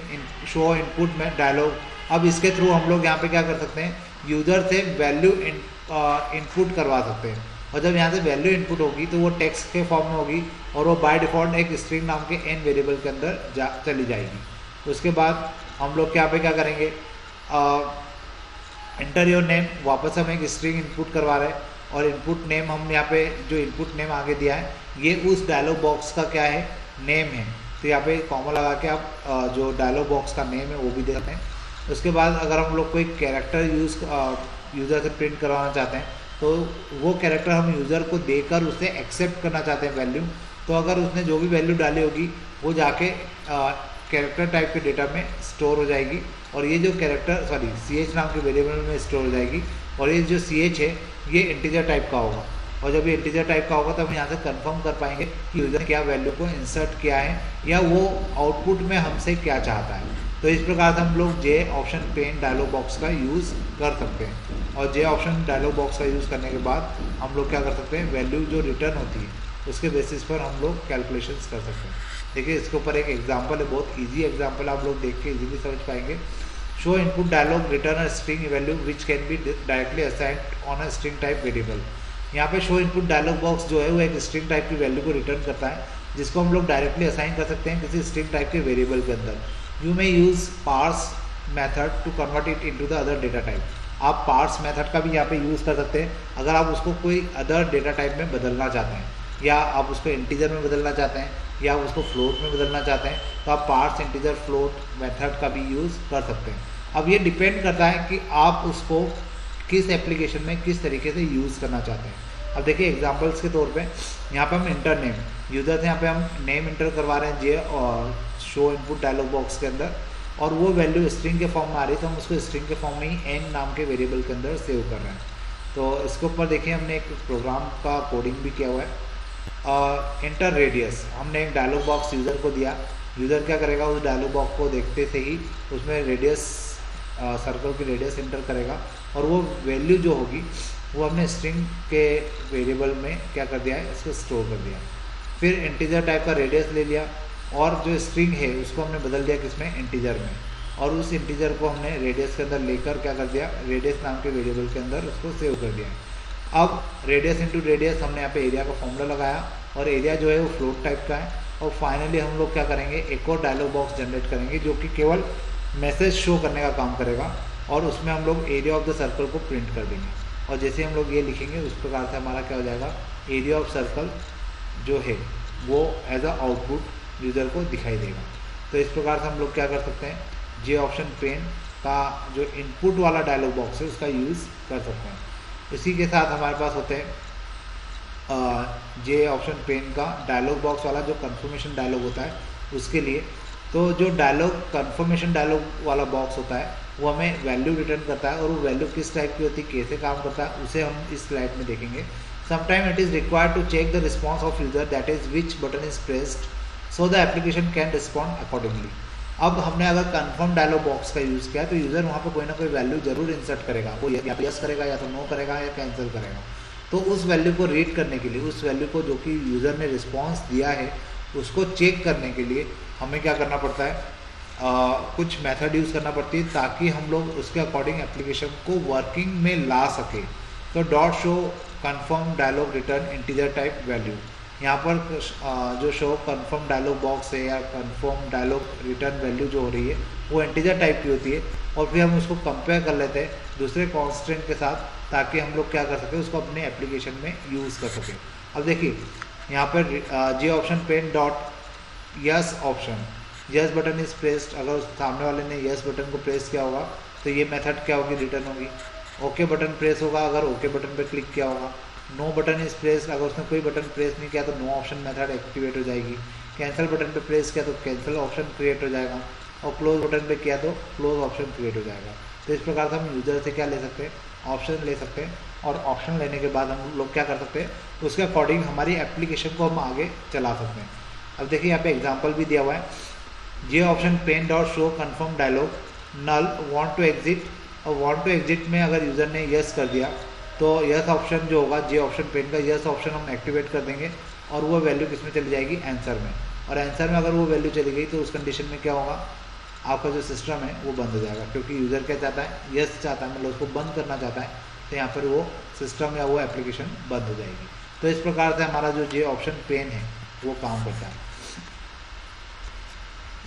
show input में डायलॉग। अब इसके थ्रू हम लोग यहाँ पे क्या कर सकते हैं, यूज़र से वैल्यू इनपुट करवा सकते हैं। और जब यहाँ से वैल्यू इनपुट होगी तो वो टेक्स्ट के फॉर्म में होगी और वो बाय डिफ़ॉल्ट एक स्ट्रिंग नाम के एन वेरिएबल के अंदर चली जाएगी। उसके बाद हम लोग यहाँ पे क्या करेंगे, एंटर योर नेम, वापस हम एक स्ट्रिंग इनपुट करवा रहे हैं और इनपुट नेम हम यहाँ पे जो इनपुट नेम आगे दिया है ये उस डायलॉग बॉक्स का क्या है, नेम है। तो यहाँ पे कॉमा लगा के आप जो डायलॉग बॉक्स का नेम है वो भी दे सकते हैं। उसके बाद अगर हम लोग कोई कैरेक्टर यूज़र से प्रिंट करवाना चाहते हैं तो वो कैरेक्टर हम यूज़र को देकर उसे एक्सेप्ट करना चाहते हैं वैल्यू, तो अगर उसने जो भी वैल्यू डाली होगी वो जाके कैरेक्टर टाइप के डेटा में स्टोर हो जाएगी और ये जो कैरेक्टर CH नाम के वेरिएबल में स्टोर हो जाएगी। और ये जो CH है ये इंटीजर टाइप का होगा और जब ये इंटीजर टाइप का होगा तब हम यहाँ से कंफर्म कर पाएंगे कि यूज़र ने क्या वैल्यू को इंसर्ट किया है या वो आउटपुट में हमसे क्या चाहता है। तो इस प्रकार से हम लोग जे ऑप्शन पेन डायलॉग बॉक्स का यूज़ कर सकते हैं। और जे ऑप्शन डायलॉग बॉक्स का यूज़ करने के बाद हम लोग क्या कर सकते हैं, वैल्यू जो रिटर्न होती है उसके बेसिस पर हम लोग कैलकुलेशंस कर सकते हैं। देखिए इसके ऊपर एक एग्जांपल है, बहुत इजी एग्जांपल, आप लोग देख के इजीली समझ पाएंगे। Show input dialog return a string value which can be directly assigned on a string type variable. यहाँ पे शो इनपुट डायलॉग बॉक्स जो है वो एक स्ट्रिंग टाइप की वैल्यू को रिटर्न करता है जिसको हम लोग डायरेक्टली असाइन कर सकते हैं किसी स्ट्रिंग टाइप के वेरिएबल के अंदर। You may use parse method to convert it into the other data type. आप पार्स मेथड का भी यहाँ पे यूज़ कर सकते हैं अगर आप उसको कोई अदर डेटा टाइप में बदलना चाहते हैं, या आप उसको इंटीजर में बदलना चाहते हैं, या उसको फ्लोट में बदलना चाहते हैं, तो आप पार्स इंटीजर फ्लोट मेथड का भी यूज़ कर सकते हैं। अब ये डिपेंड करता है कि आप उसको किस एप्लीकेशन में किस तरीके से यूज़ करना चाहते हैं। अब देखिए एग्जांपल्स के तौर पे यहाँ पे हम इंटर नेम यूज़र से यहाँ पे हम नेम इंटर करवा रहे हैं जे और शो इनपुट डायलॉग बॉक्स के अंदर, और वो वैल्यू स्ट्रिंग के फॉर्म में आ रही है तो हम उसको स्ट्रिंग के फॉर्म में ही एन नाम के वेरिएबल के अंदर सेव कर रहे हैं। तो इसके ऊपर देखिए हमने एक प्रोग्राम का कोडिंग भी किया हुआ है। इंटर रेडियस हमने एक डायलॉग बॉक्स यूज़र को दिया, यूज़र क्या करेगा, उस डायलॉग बॉक्स को देखते से ही उसमें रेडियस सर्कल की रेडियस इंटर करेगा, और वो वैल्यू जो होगी वो हमने स्ट्रिंग के वेरिएबल में क्या कर दिया है, इसको स्टोर कर दिया। फिर इंटीजर टाइप का रेडियस ले लिया, और जो स्ट्रिंग है उसको हमने बदल दिया किसमें, इंटीजर में, और उस इंटीजर को हमने रेडियस के अंदर लेकर क्या कर दिया, रेडियस नाम के वेरिएबल के अंदर उसको सेव कर दिया। अब रेडियस इंटू रेडियस हमने यहाँ पे एरिया का फॉर्मूला लगाया, और एरिया जो है वो फ्लोट टाइप का है। और फाइनली हम लोग क्या करेंगे, एक और डायलॉग बॉक्स जनरेट करेंगे जो कि केवल मैसेज शो करने का काम करेगा, और उसमें हम लोग एरिया ऑफ द सर्कल को प्रिंट कर देंगे। और जैसे हम लोग ये लिखेंगे उस प्रकार से हमारा क्या हो जाएगा, एरिया ऑफ सर्कल जो है वो एज अ आउटपुट यूज़र को दिखाई देगा। तो इस प्रकार से हम लोग क्या कर सकते हैं, जे ऑप्शन पेन का जो इनपुट वाला डायलॉग बॉक्स है उसका यूज़ कर सकते हैं। इसी के साथ हमारे पास होते हैं जे ऑप्शन पेन का डायलॉग बॉक्स वाला जो कन्फर्मेशन डायलॉग होता है उसके लिए। तो जो डायलॉग कन्फर्मेशन डायलॉग वाला बॉक्स होता है वो हमें वैल्यू रिटर्न करता है, और वो वैल्यू किस टाइप की होती है, कैसे काम करता है, उसे हम इस स्लाइड में देखेंगे। Sometime it is required to check the response of user, that is which button is pressed so the application can respond accordingly. अब हमने अगर कन्फर्म डायलॉग बॉक्स का यूज़ किया तो यूज़र वहाँ पर कोई ना कोई वैल्यू जरूर इंसर्ट करेगा, वो या यस करेगा या तो नो करेगा या कैंसिल करेगा। तो उस वैल्यू को रीड करने के लिए, उस वैल्यू को जो कि यूज़र ने रिस्पॉन्स दिया है उसको चेक करने के लिए हमें क्या करना पड़ता है, कुछ मेथड यूज़ करना पड़ती है ताकि हम लोग उसके अकॉर्डिंग एप्लीकेशन को वर्किंग में ला सके। तो dot show confirm dialog return integer type value, यहाँ पर जो शो कन्फर्म डायलॉग बॉक्स है या कन्फर्म डायलॉग रिटर्न वैल्यू जो हो रही है वो इंटीजर टाइप की होती है, और फिर हम उसको कंपेयर कर लेते हैं दूसरे कॉन्स्टेंट के साथ ताकि हम लोग क्या कर सकें, उसको अपने एप्लीकेशन में यूज़ कर सकें। अब देखिए यहाँ पर J option pane dot yes option, yes button is pressed, अगर उस सामने वाले ने यस बटन को प्रेस किया होगा तो ये मेथड क्या होगी, रिटर्न होगी। ओके बटन प्रेस होगा अगर ओके बटन पे क्लिक किया होगा। नो बटन इज प्रेस, अगर उसने कोई बटन प्रेस नहीं किया तो नो ऑप्शन मेथड एक्टिवेट हो जाएगी। कैंसिल बटन पे प्रेस किया तो कैंसिल ऑप्शन क्रिएट हो जाएगा, और क्लोज बटन पे किया तो क्लोज ऑप्शन क्रिएट हो जाएगा। तो इस प्रकार से हम यूज़र से क्या ले सकते हैं, ऑप्शन ले सकते हैं, और ऑप्शन लेने के बाद हम लोग क्या कर सकते हैं, उसके अकॉर्डिंग हमारी एप्लीकेशन को हम आगे चला सकते हैं। अब देखिए यहाँ पे एग्जाम्पल भी दिया हुआ है, J option pane dot show confirm dialog null want to exit, और वांट टू एग्जिट में अगर यूज़र ने यस कर दिया तो यस ऑप्शन जो होगा जे ऑप्शन पेन का यस ऑप्शन हम एक्टिवेट कर देंगे, और वो वैल्यू किस में चली जाएगी, आंसर में। और आंसर में अगर वो वैल्यू चली गई तो उस कंडीशन में क्या होगा, आपका जो सिस्टम है वो बंद हो जाएगा, क्योंकि यूज़र क्या चाहता है, यस चाहता है, मतलब उसको बंद करना चाहता है, तो यहाँ पर वो सिस्टम या वो एप्लीकेशन बंद हो जाएगी। तो इस प्रकार से हमारा जो जे ऑप्शन पेन है वो काम करता है।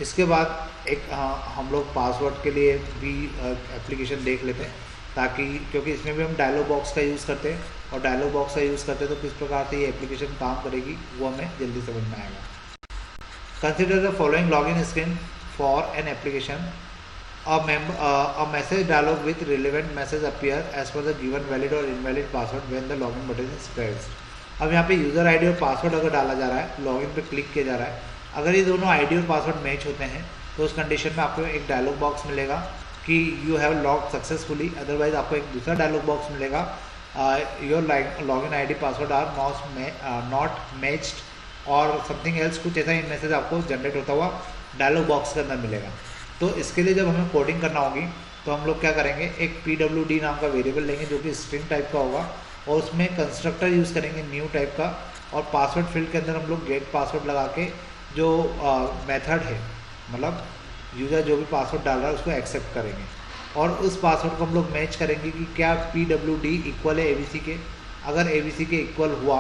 इसके बाद एक हम लोग पासवर्ड के लिए भी एप्लीकेशन देख लेते हैं, ताकि क्योंकि इसमें भी हम डायलॉग बॉक्स का यूज़ करते हैं, और डायलॉग बॉक्स का यूज़ करते हैं तो किस प्रकार से ये एप्लीकेशन काम करेगी वो हमें जल्दी समझ में आएगा। Consider the following login screen for an application, a message dialog with relevant message appear as per the given valid or invalid password when the login button is pressed। अब यहाँ पे यूज़र आईडी और password अगर डाला जा रहा है, login पे क्लिक किया जा रहा है, अगर ये दोनों आईडी और पासवर्ड मैच होते हैं तो उस कंडीशन में आपको एक डायलॉग बॉक्स मिलेगा कि you have log successfully, otherwise आपको एक दूसरा डायलॉग बॉक्स मिलेगा, your login ID password are not matched और समथिंग एल्स, कुछ ऐसा ही मैसेज आपको जनरेट होता हुआ डायलॉग बॉक्स के अंदर मिलेगा। तो इसके लिए जब हमें कोडिंग करना होगी तो हम लोग क्या करेंगे, एक PWD नाम का वेरिएबल लेंगे जो कि स्ट्रिंग टाइप का होगा, और उसमें कंस्ट्रक्टर यूज़ करेंगे न्यू टाइप का, और पासवर्ड फील्ड के अंदर हम लोग गेट पासवर्ड लगा के जो मेथड है, मतलब यूज़र जो भी पासवर्ड डाल रहा है उसको एक्सेप्ट करेंगे, और उस पासवर्ड को हम लोग मैच करेंगे कि क्या PWD इक्वल है ABC के। अगर ABC के इक्वल हुआ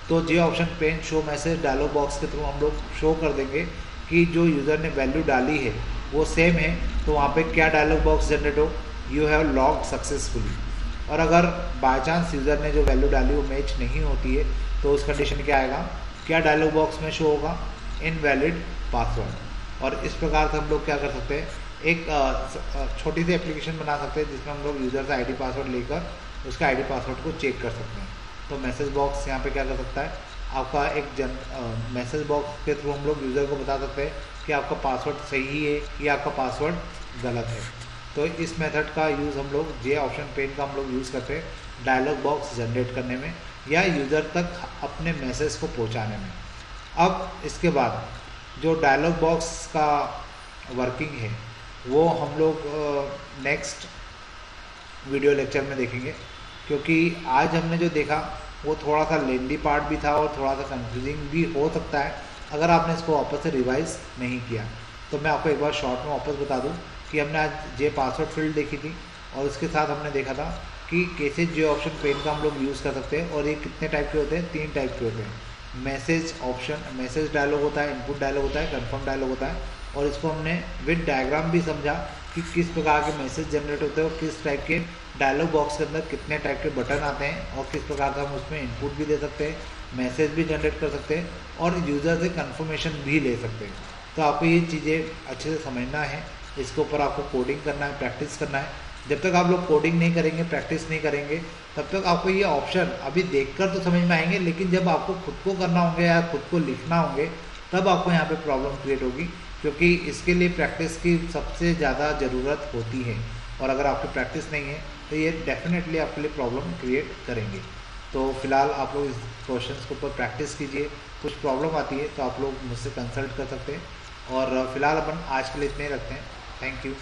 तो J option pane show message dialog box के थ्रू हम लोग शो कर देंगे कि जो यूज़र ने वैल्यू डाली है वो सेम है, तो वहाँ पे क्या डायलॉग बॉक्स जनरेट हो, यू हैव लॉग्ड सक्सेसफुली। और अगर बाय चांस यूज़र ने जो वैल्यू डाली वो मैच नहीं होती है तो उस कंडीशन क्या आएगा, क्या डायलॉग बॉक्स में शो होगा, इनवैलिड पासवर्ड। और इस प्रकार से हम लोग क्या कर सकते हैं, एक छोटी सी एप्लीकेशन बना सकते हैं जिसमें हम लोग यूज़र से आईडी पासवर्ड लेकर उसका आईडी पासवर्ड को चेक कर सकते हैं। तो मैसेज बॉक्स यहाँ पे क्या कर सकता है, आपका एक मैसेज बॉक्स के थ्रू हम लोग यूज़र को बता सकते हैं कि आपका पासवर्ड सही है या आपका पासवर्ड गलत है। तो इस मेथड का यूज़ हम लोग जे ऑप्शन पेन का हम लोग यूज़ करते हैं डायलॉग बॉक्स जनरेट करने में या यूज़र तक अपने मैसेज को पहुंचाने में। अब इसके बाद जो डायलॉग बॉक्स का वर्किंग है वो हम लोग नेक्स्ट वीडियो लेक्चर में देखेंगे, क्योंकि आज हमने जो देखा वो थोड़ा सा लेंदी पार्ट भी था और थोड़ा सा कंफ्यूजिंग भी हो सकता है अगर आपने इसको वापस से रिवाइज नहीं किया। तो मैं आपको एक बार शॉर्ट में वापस बता दूं कि हमने आज जे पासवर्ड फील्ड देखी थी और उसके साथ हमने देखा था कि कैसे जे ऑप्शन पेन का हम लोग यूज़ कर सकते हैं। और ये कितने टाइप के होते हैं, 3 टाइप के होते हैं। मैसेज ऑप्शन, मैसेज डायलॉग होता है, इनपुट डायलॉग होता है, कन्फर्म डायलॉग होता है। और इसको हमने विद डायग्राम भी समझा कि किस प्रकार के मैसेज जनरेट होते हैं और किस टाइप के डायलॉग बॉक्स के अंदर कितने टाइप के बटन आते हैं और किस प्रकार का हम उसमें इनपुट भी दे सकते हैं, मैसेज भी जनरेट कर सकते हैं और यूज़र से कंफर्मेशन भी ले सकते हैं। तो आपको ये चीज़ें अच्छे से समझना है, इसके ऊपर आपको कोडिंग करना है, प्रैक्टिस करना है। जब तक आप लोग कोडिंग नहीं करेंगे, प्रैक्टिस नहीं करेंगे, तब तक आपको ये ऑप्शन अभी देखकर तो समझ में आएंगे, लेकिन जब आपको खुद को करना होंगे या खुद को लिखना होंगे तब आपको यहाँ पे प्रॉब्लम क्रिएट होगी, क्योंकि इसके लिए प्रैक्टिस की सबसे ज़्यादा ज़रूरत होती है। और अगर आपकी प्रैक्टिस नहीं है तो ये डेफिनेटली आपके लिए प्रॉब्लम क्रिएट करेंगे। तो फिलहाल आप लोग इस क्वेश्चंस के ऊपर प्रैक्टिस कीजिए। कुछ प्रॉब्लम आती है तो आप लोग मुझसे कंसल्ट कर सकते हैं। और फिलहाल अपन आज के लिए इतने ही रखते हैं। Thank you.